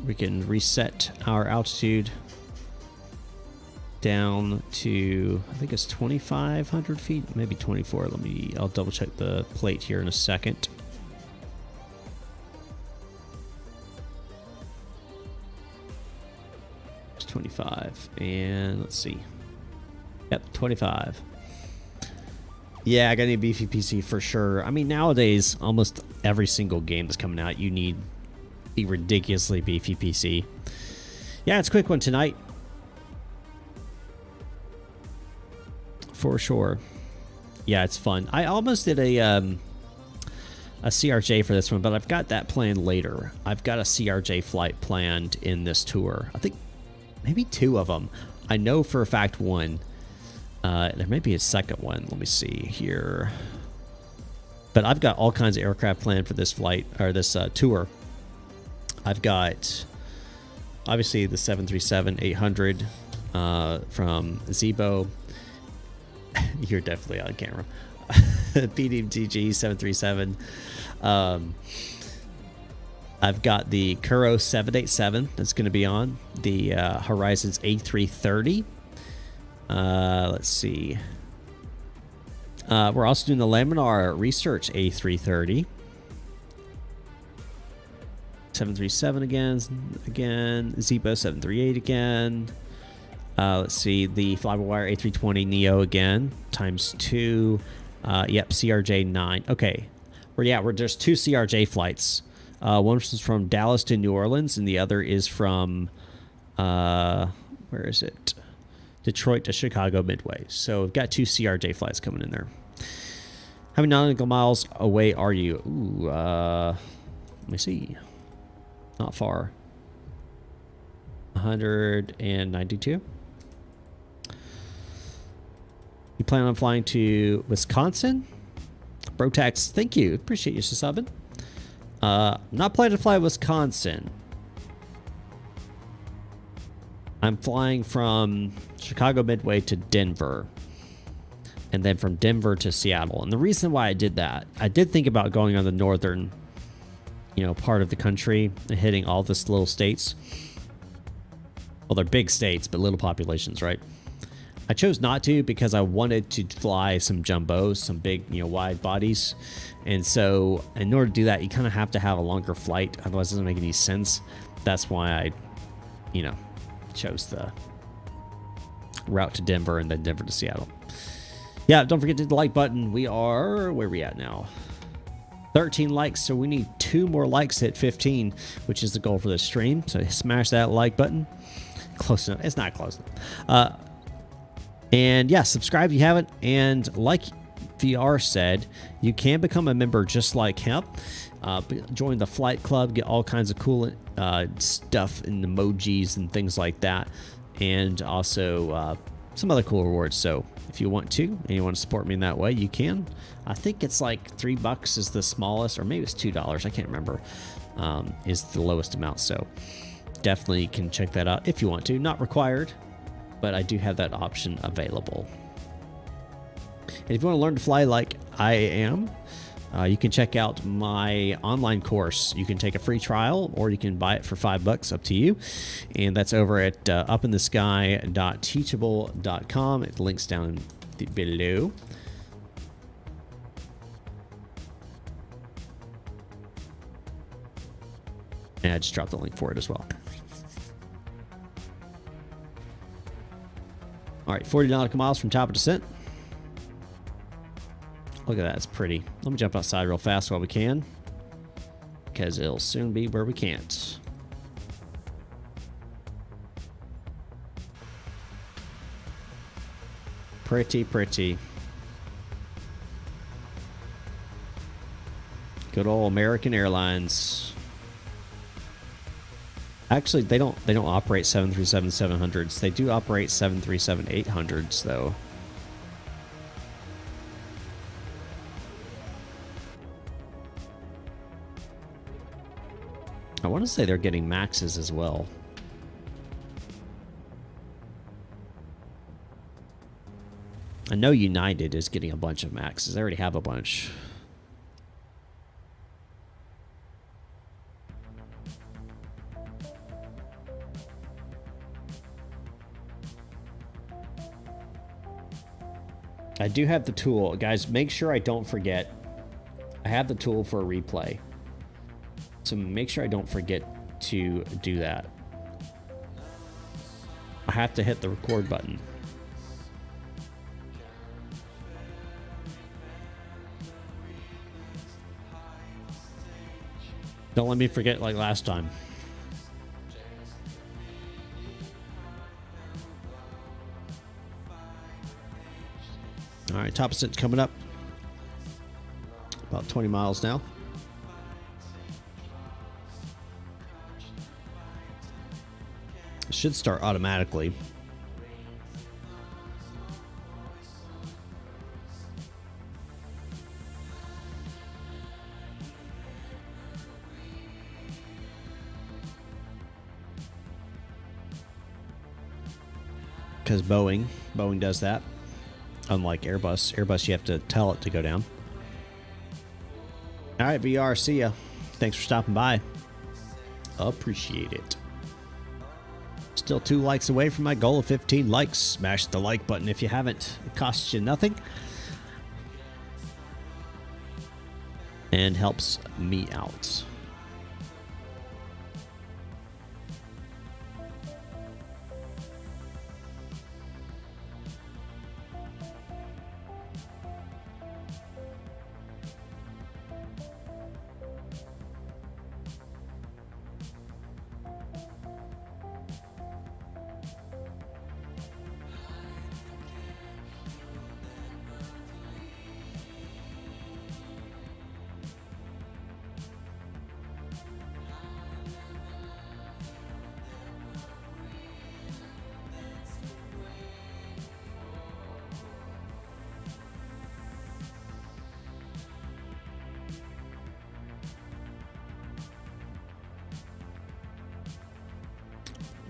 We can reset our altitude down to, I think it's 2,500 feet, maybe 24. I'll double check the plate here in a second. It's 25, and let's see. Yep, 25. Yeah, I got a beefy PC for sure. I mean, nowadays, almost every single game that's coming out, you need a ridiculously beefy PC. Yeah, it's a quick one tonight. For sure. Yeah, it's fun. I almost did a CRJ for this one, but I've got that planned later. I've got a CRJ flight planned in this tour. I think maybe 2 of them. I know for a fact one. There may be a second one. Let me see here. But I've got all kinds of aircraft planned for this flight, or this tour. I've got, obviously, the 737-800 from Zebo. You're definitely on camera. PMDG 737. I've got the Kuro 787 that's going to be on. The Horizons A330. Let's see. We're also doing the Laminar Research A330. 737 again, Zebo 738 again. Let's see, the Fly-by-Wire A320 Neo again, ×2. Yep, CRJ9. Okay, there's 2 CRJ flights. One is from Dallas to New Orleans, and the other is from, where is it? Detroit to Chicago Midway. So we've got 2 CRJ flights coming in there. How many nautical miles away are you? Ooh, let me see. Not far. 192. You plan on flying to Wisconsin? Brotax, thank you. Appreciate you subbing. Not planning to fly Wisconsin. I'm flying from Chicago Midway to Denver. And then from Denver to Seattle. And the reason why I did that, I did think about going on the northern, part of the country and hitting all the little states. Well, they're big states, but little populations, right? I chose not to because I wanted to fly some jumbos, some big, wide bodies. And so in order to do that, you kind of have to have a longer flight. Otherwise, it doesn't make any sense. That's why I, chose the route to Denver and then Denver to Seattle. Yeah, don't forget to hit the like button. Where are we at now? 13 likes, so we need 2 more likes to hit 15, which is the goal for this stream. So smash that like button. Close enough. It's not close enough. And yeah, subscribe if you haven't. And like VR said, you can become a member just like him. Join the flight club, get all kinds of cool stuff and emojis and things like that. And also some other cool rewards. So if you want to and you want to support me in that way, you can. I think it's like $3 is the smallest, or maybe it's $2. I can't remember. Is the lowest amount. So definitely can check that out if you want to. Not required, but I do have that option available. And if you want to learn to fly like I am, you can check out my online course. You can take a free trial or you can buy it for $5, up to you. And that's over at upinthesky.teachable.com. It links down below. And I just dropped the link for it as well. All right, 40 nautical miles from top of descent. Look at that, it's pretty. Let me jump outside real fast while we can, because it'll soon be where we can't. Pretty, pretty. Good old American Airlines. Actually, they don't operate 737-700s. They do operate 737-800s though. I want to say they're getting Maxes as well. I know United is getting a bunch of Maxes. They already have a bunch. I do have the tool. Guys, make sure I don't forget. I have the tool for a replay. So make sure I don't forget to do that. I have to hit the record button. Don't let me forget like last time. All right, top ascent coming up. About 20 miles now. It should start automatically. Because Boeing does that. Unlike Airbus, you have to tell it to go down. All right, VR, see ya. Thanks for stopping by. Appreciate it. Still 2 likes away from my goal of 15 likes. Smash the like button if you haven't. It costs you nothing. And helps me out.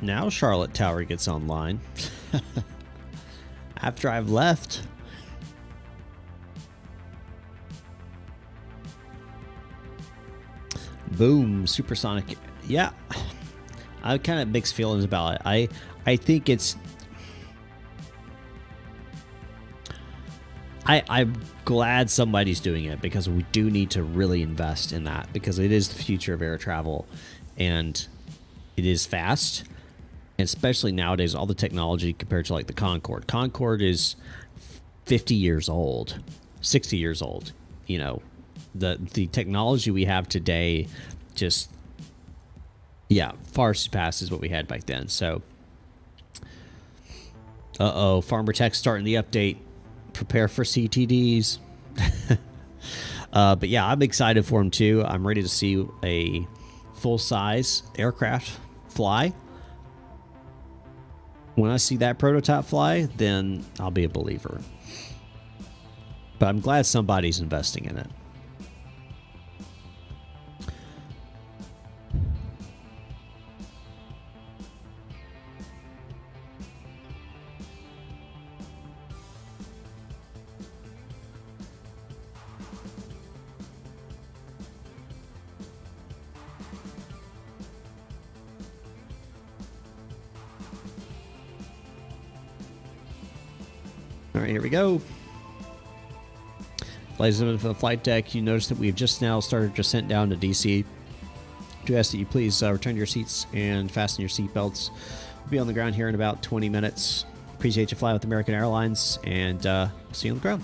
Now Charlotte Tower gets online. After I've left. Boom, supersonic. Yeah. I kind of mixed feelings about it. I think it's... I'm glad somebody's doing it because we do need to really invest in that because it is the future of air travel and it is fast. And especially nowadays, all the technology compared to like the Concorde. Concorde is 50 years old, 60 years old. You know, the technology we have today just, yeah, far surpasses what we had back then. So, Farmer Tech's starting the update. Prepare for CTDs. But yeah, I'm excited for him too. I'm ready to see a full-size aircraft fly. When I see that prototype fly, then I'll be a believer. But I'm glad somebody's investing in it. All right, here we go. Ladies and gentlemen, for the flight deck, you notice that we've just now started descent down to DC. To ask that you please return to your seats and fasten your seatbelts. We'll be on the ground here in about 20 minutes. Appreciate you flying with American Airlines, and see you on the ground.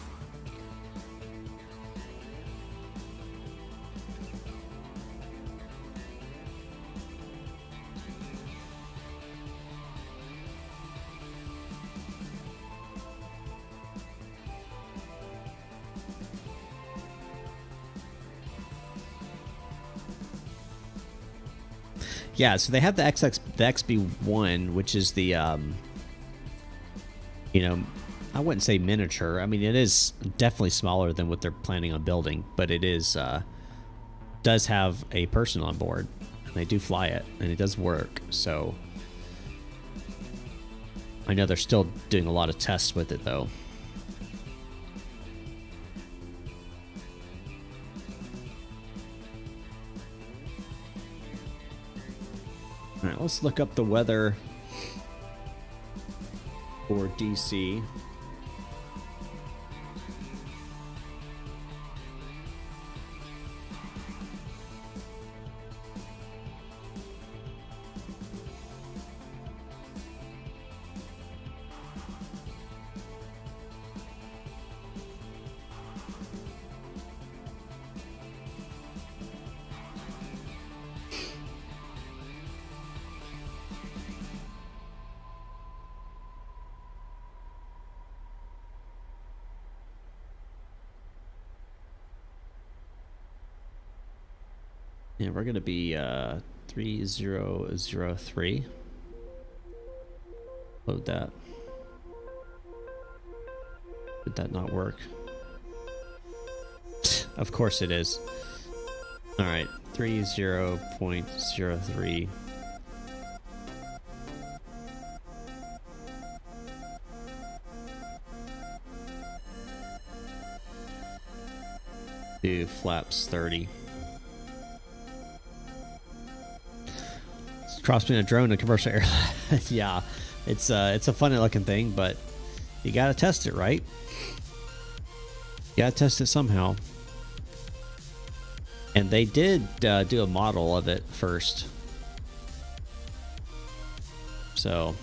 Yeah, so they have the XB1, which is the, you know, I wouldn't say miniature. I mean, it is definitely smaller than what they're planning on building, but it is, does have a person on board. And they do fly it, and it does work. So I know they're still doing a lot of tests with it, though. All right, let's look up the weather for DC. Yeah, we're going to be 3003. Load that. Did that not work? Of course it is. All right, 30.03. Do flaps 30. Cross between a drone and a commercial airline. Yeah, it's a funny looking thing, but you gotta test it, right? You gotta test it somehow. And they did do a model of it first. So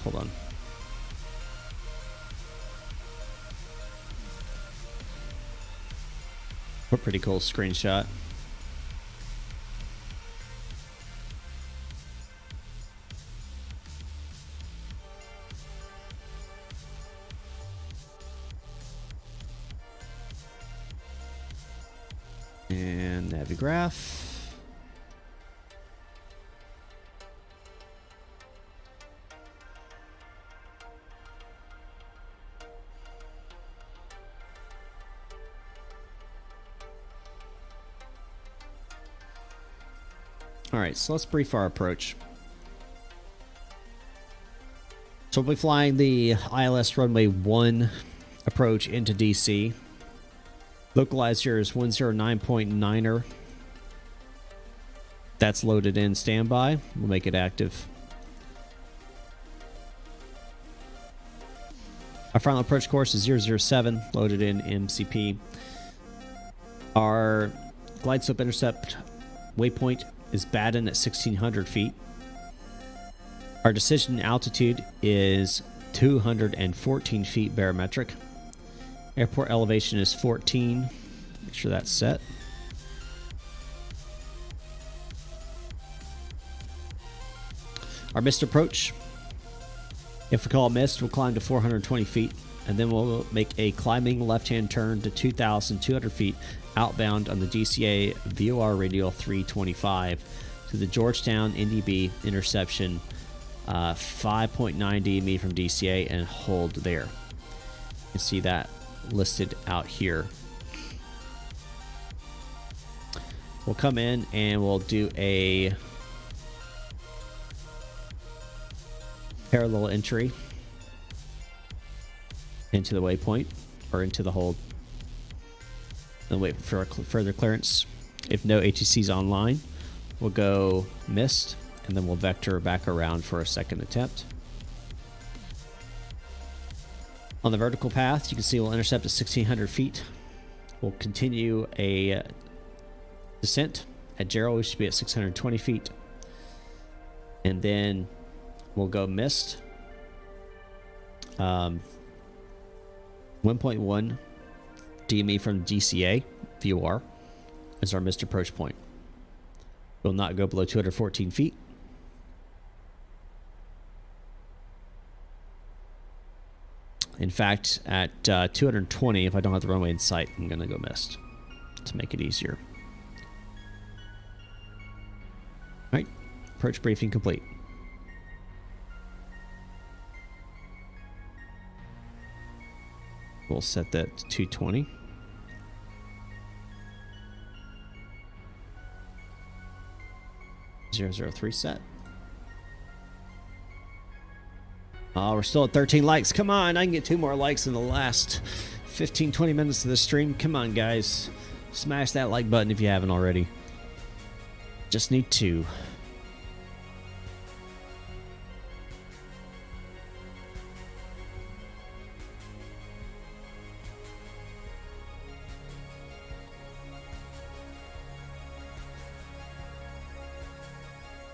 hold on. A pretty cool screenshot. And Navigraph. Alright, so let's brief our approach. So we'll be flying the ILS runway 1 approach into DC. Localizer is 109.9er. That's loaded in standby. We'll make it active. Our final approach course is 007, loaded in MCP. Our glide slope intercept waypoint is Addons at 1,600 feet. Our decision altitude is 214 feet barometric. Airport elevation is 14. Make sure that's set. Our missed approach. If we call missed, we'll climb to 420 feet, and then we'll make a climbing left-hand turn to 2,200 feet outbound on the DCA VOR radial 325 to the Georgetown NDB interception 5.9 DME from DCA and hold there. You can see that listed out here. We'll come in and we'll do a parallel entry into the waypoint or into the hold and wait for further clearance. If no ATC is online, we'll go missed and then we'll vector back around for a second attempt. On the vertical path, you can see we'll intercept at 1,600 feet. We'll continue a descent. At 0, we should be at 620 feet. And then we'll go missed. 1.1 DME from DCA VOR is our missed approach point. Will not go below 214 feet. In fact, at 220, if I don't have the runway in sight, I'm going to go missed to make it easier. All right, approach briefing complete. We'll set that to 220. .003 set. Oh, we're still at 13 likes. Come on, I can get 2 more likes in the last 15-20 minutes of the stream. Come on, guys. Smash that like button if you haven't already. Just need 2.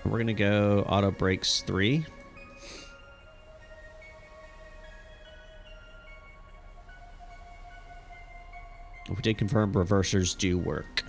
We're going to go auto brakes 3. We did confirm reversers do work.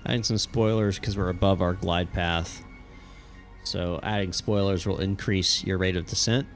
Adding some spoilers because we're above our glide path. So adding spoilers will increase your rate of descent.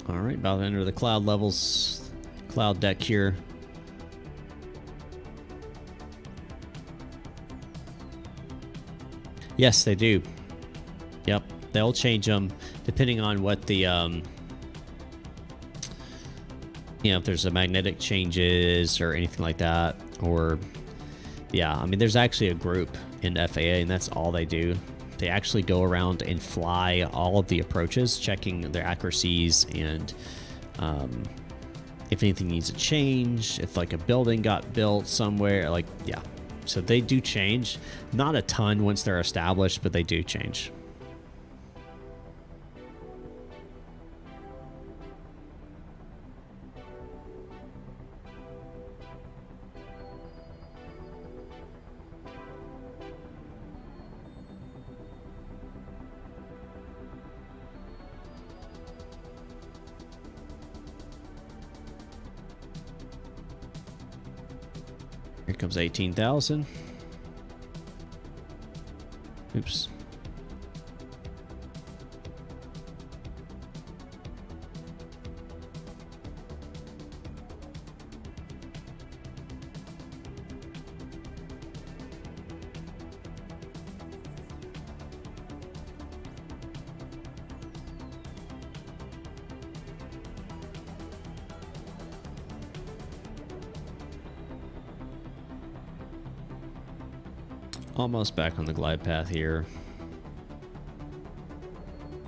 All right, about to enter the cloud levels, cloud deck here. Yes, they do. Yep, they'll change them depending on what the, you know, if there's a magnetic changes or anything like that, or, yeah, I mean, there's actually a group in FAA, and that's all they do. They actually go around and fly all of the approaches, checking their accuracies and if anything needs to change, if like a building got built somewhere, like, yeah. So they do change. Not a ton once they're established, but they do change. Here comes 18,000. Oops. Almost back on the glide path here.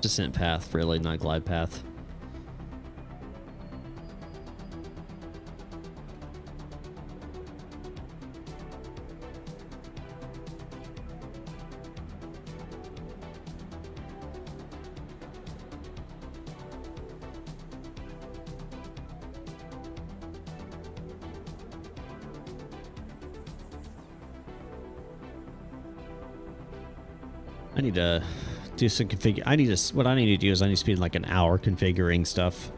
Descent path, really, not glide path. I need to do some config. What I need to do is I need to spend like an hour configuring stuff.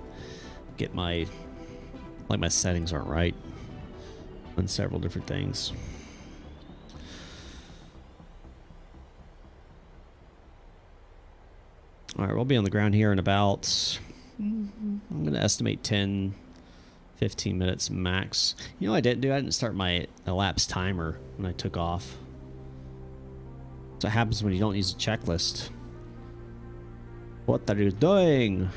Get my, like my settings aren't right on several different things. All right, we'll be on the ground here in about, I'm going to estimate 10, 15 minutes max. You know what I didn't do? I didn't start my elapsed timer when I took off. That's what happens when you don't use a checklist. What are you doing?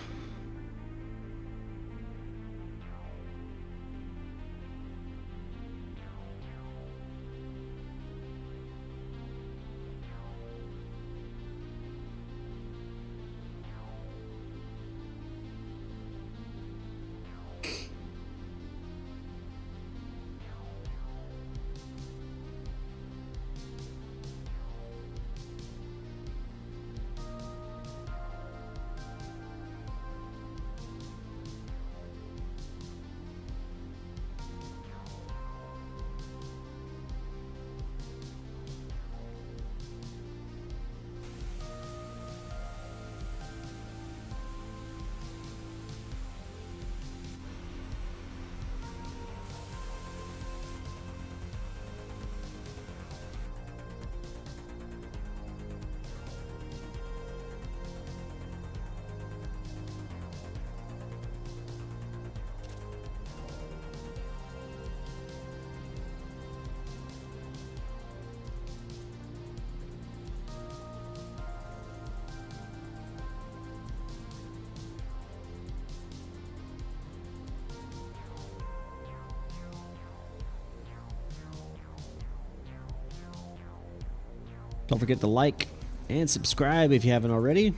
Don't forget to like and subscribe if you haven't already.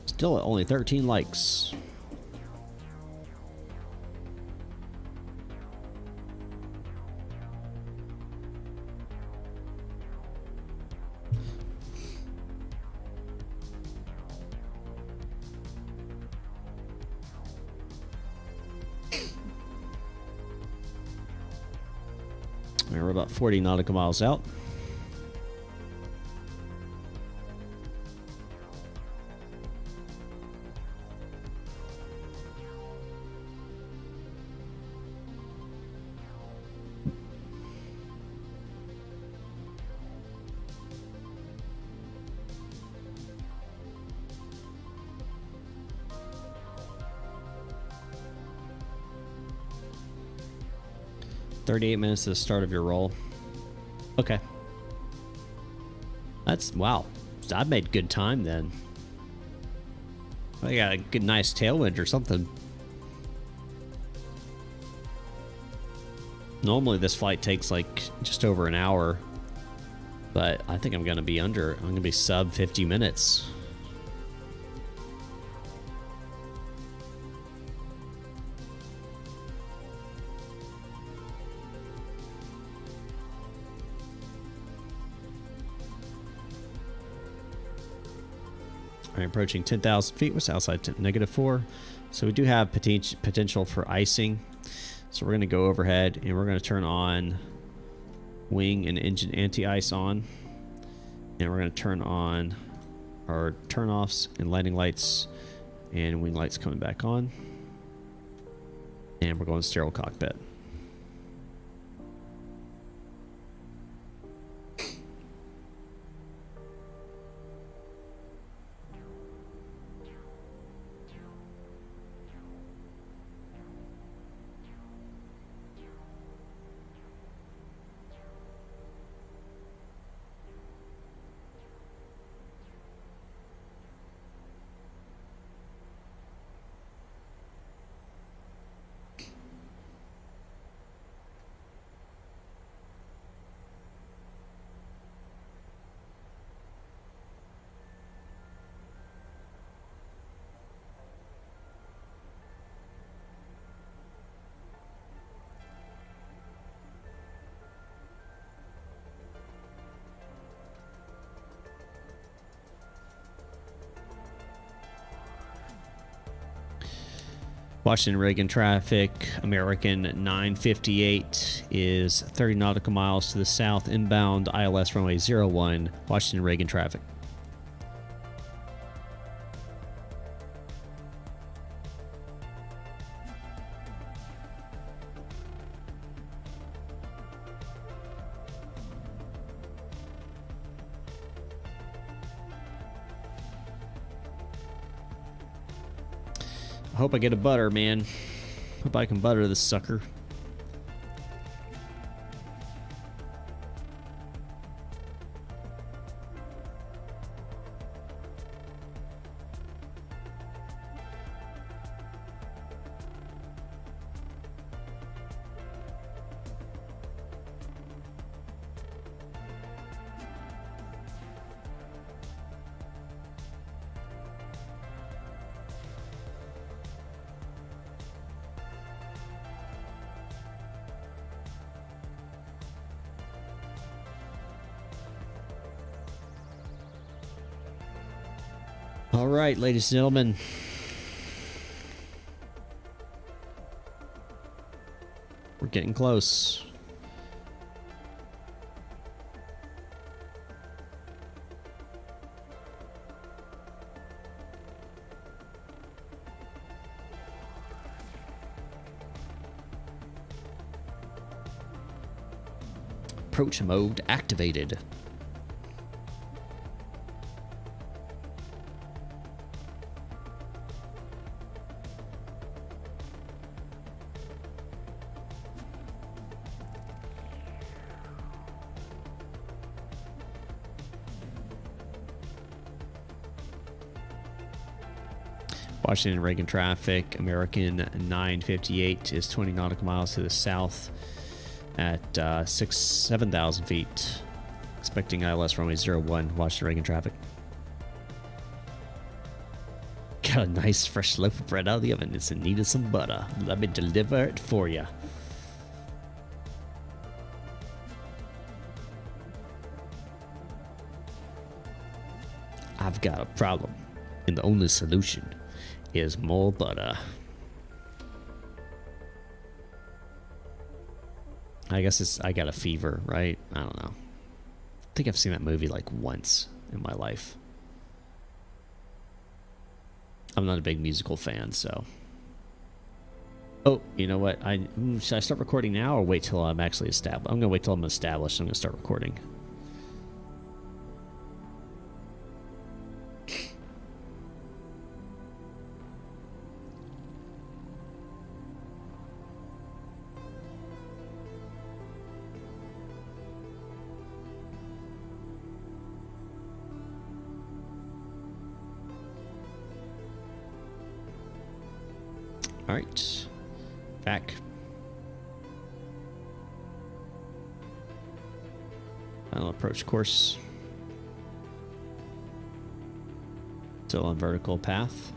Still at only 13 likes. We're about 40 nautical miles out. 38 minutes to the start of your roll. Okay. That's, wow. I made good time then. I got a good, nice tailwind or something. Normally this flight takes like just over an hour, but I think I'm going to be I'm going to be sub 50 minutes. All right, approaching 10,000 feet. We're outside -4. So we do have potential for icing. So we're going to go overhead and we're going to turn on wing and engine anti-ice on. And we're going to turn on our turn-offs and landing lights and wing lights coming back on. And we're going sterile cockpit. Washington Reagan traffic, American 958 is 30 nautical miles to the south, inbound ILS runway 01, Washington Reagan traffic. I hope I get a butter, man. Hope I can butter this sucker. All right, ladies and gentlemen. We're getting close. Approach mode activated. Washington Reagan traffic, American 958 is 20 nautical miles to the south at 7,000 feet. Expecting ILS runway 01, Washington Reagan traffic. Got a nice fresh loaf of bread out of the oven. It's in need of some butter. Let me deliver it for you. I've got a problem, and the only solution is more butter. I guess I got a fever, right? I don't know. I think I've seen that movie like once in my life. I'm not a big musical fan, so. Oh, you know what? Should I start recording now or wait till I'm actually established? I'm gonna wait till I'm established. I'm gonna start recording. All right, back. Final approach course. Still on vertical path.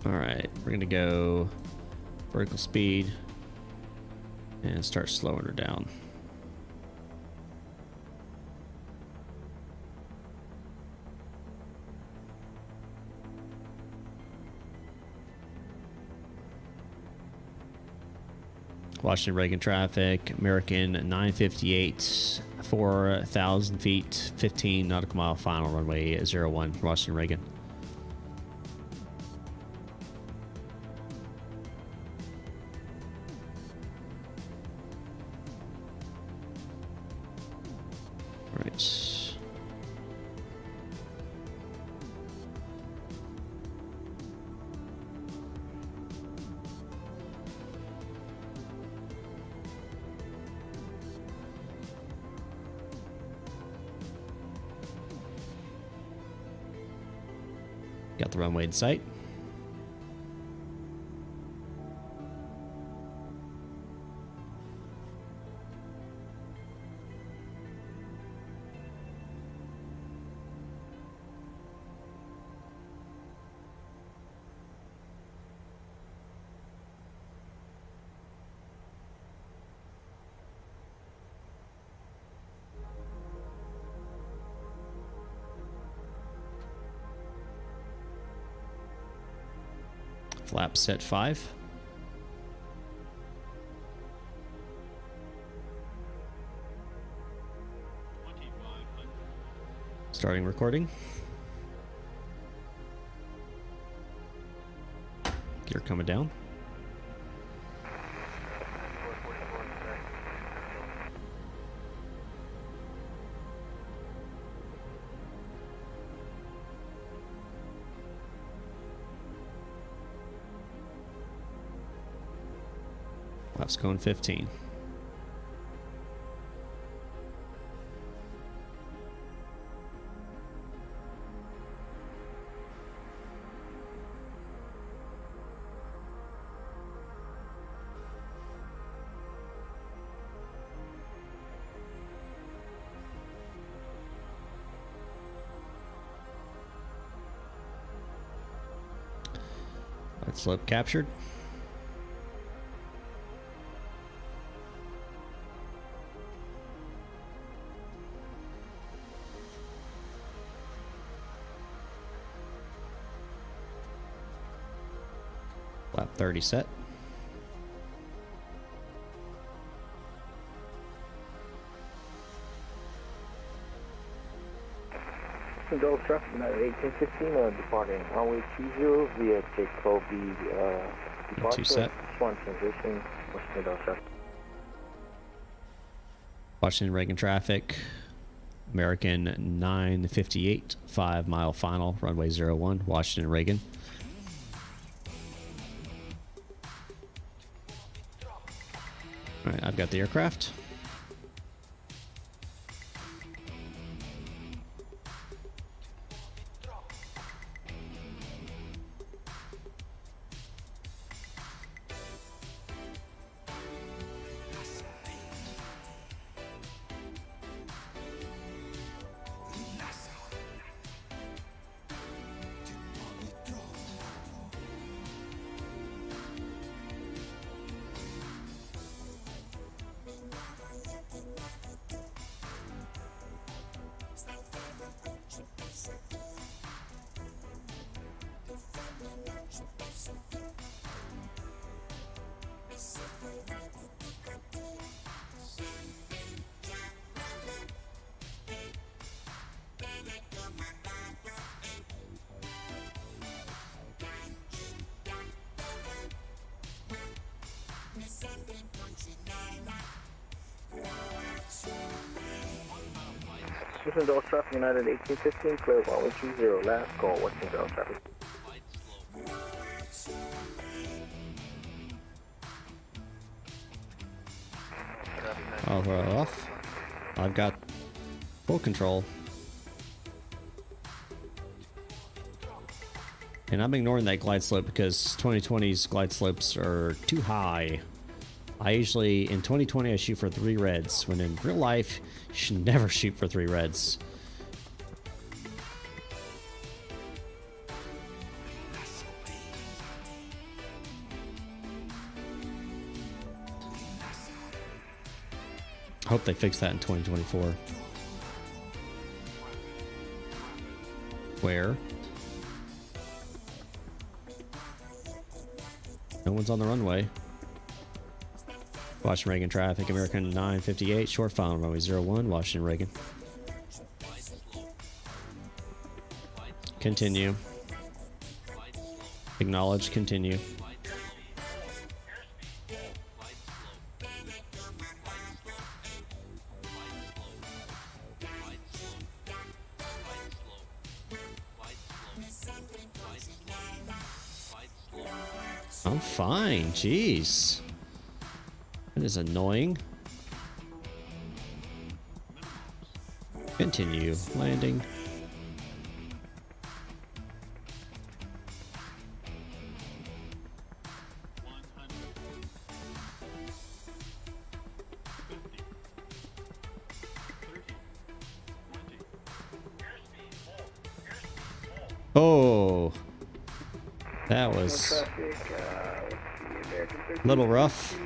All right, we're gonna go vertical speed and start slowing her down. Washington Reagan traffic, American 958, 4,000 feet, 15 nautical mile final, runway 01, Washington Reagan. All right. Got the runway in sight. Flap set 5. Starting recording. Gear coming down. Flaps going 15. That slope captured. Lap 30 set. Control traffic, United 1815, departing runway 20 via take 12B departure. Set. Swan transition, Washington Dallas traffic. Washington Reagan traffic, American 958, 5 mile final, runway 01, Washington Reagan. All right, I've got the aircraft. Houston Dallas traffic, United 1815, clear 1120, last call, Western Dallas traffic. I'll throw it off. I've got full control. And I'm ignoring that glide slope because 2020's glide slopes are too high. I usually, in 2020, I shoot for 3 reds, when in real life, you should never shoot for 3 reds. Hope they fix that in 2024. Where? No one's on the runway. Washington Reagan traffic, American 958, short final runway 01, Washington Reagan. Continue. Acknowledge, continue. I'm fine, jeez. That is annoying. Continue landing. Oh, that was a little rough.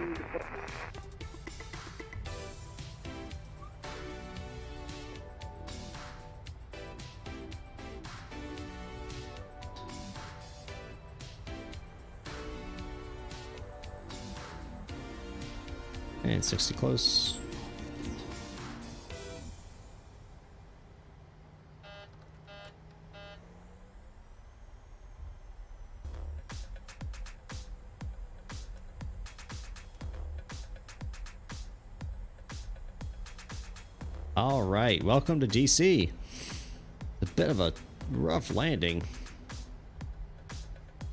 And 60 close. All right, welcome to DC. A bit of a rough landing.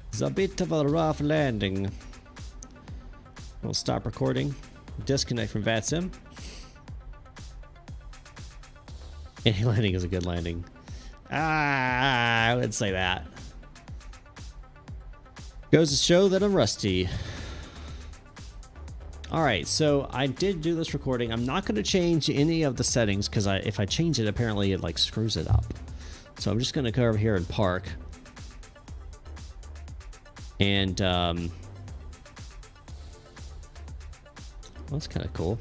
It's a bit of a rough landing. We'll stop recording. Disconnect from VATSIM. Any landing is a good landing. I would say that. Goes to show that I'm rusty. Alright, so I did do this recording. I'm not going to change any of the settings because if I change it, apparently it like screws it up. So I'm just going to go over here and park. And well, that's kind of cool.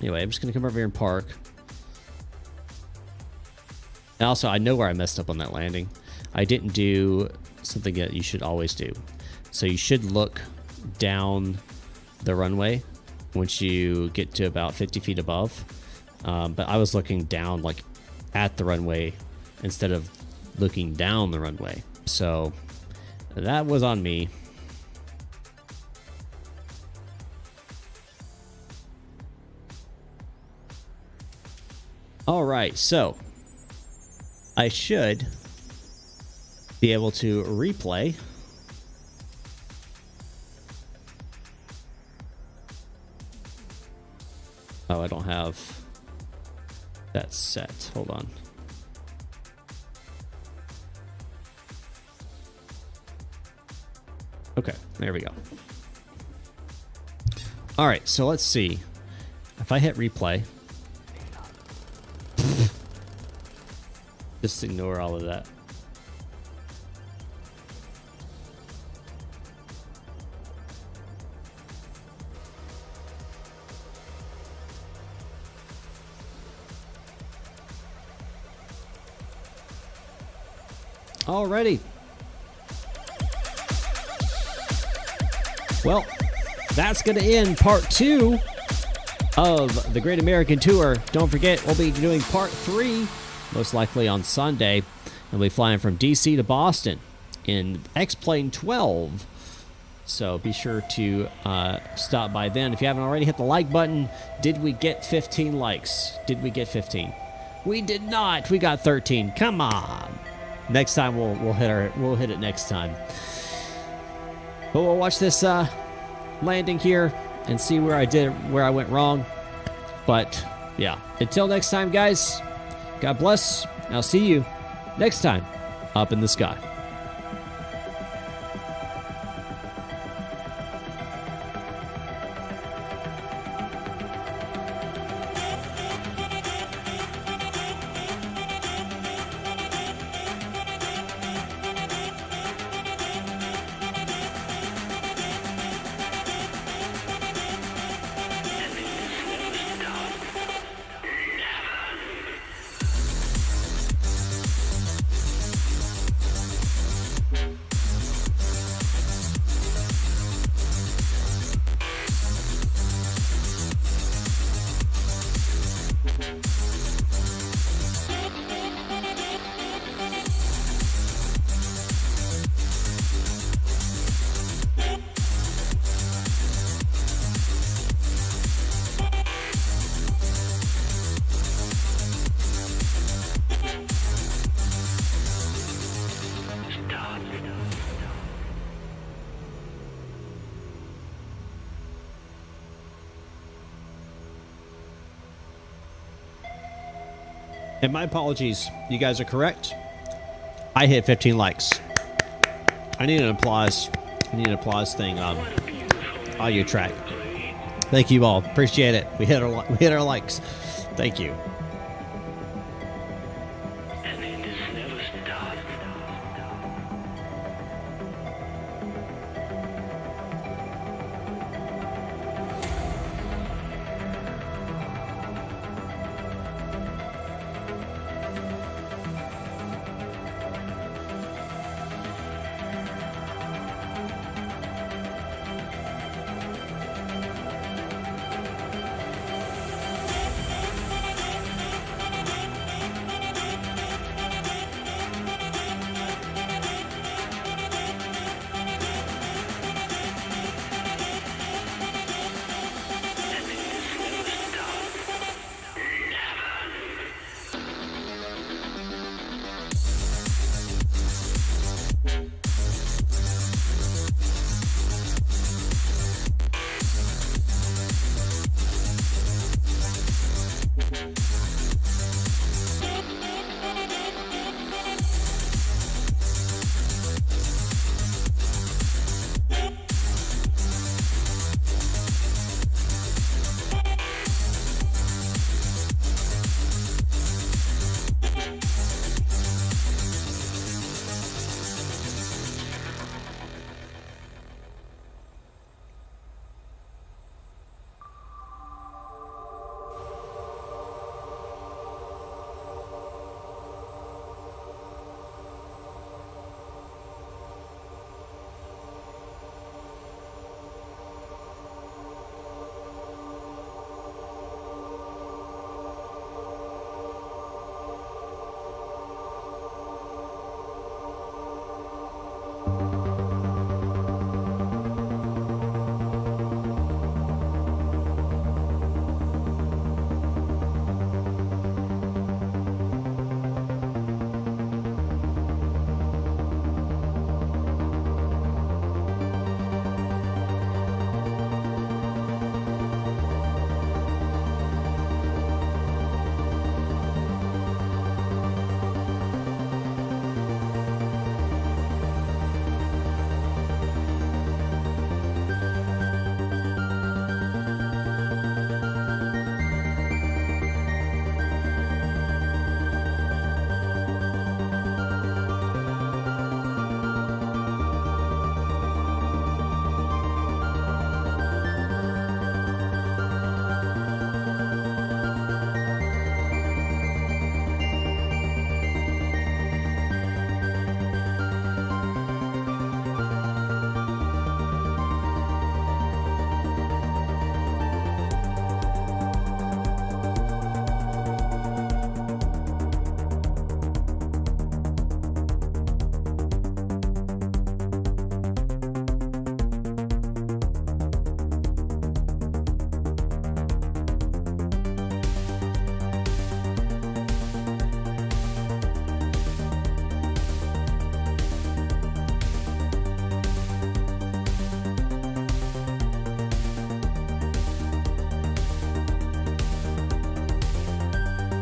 Anyway, I'm just going to come over here and park. And also, I know where I messed up on that landing. I didn't do something that you should always do. So you should look down the runway once you get to about 50 feet above. But I was looking down like at the runway instead of looking down the runway. So that was on me. All right, so I should be able to replay. Oh, I don't have that set. Hold on. Okay, there we go. All right, so let's see. If I hit replay, just ignore all of that. Alrighty. Well, that's going to end part 2 of the Great American Tour. Don't forget, we'll be doing part 3, most likely on Sunday. We'll be flying from DC to Boston in X-Plane 12. So be sure to stop by then. If you haven't already, hit the like button. Did we get 15 likes? Did we get 15? We did not. We got 13. Come on. Next time we'll hit it next time. But we'll watch this landing here and see where I went wrong. But yeah, until next time, guys. God bless. I'll see you next time up in the sky. And my apologies. You guys are correct. I hit 15 likes. I need an applause. I need an applause thing on audio track. Thank you all. Appreciate it. We hit our likes. Thank you.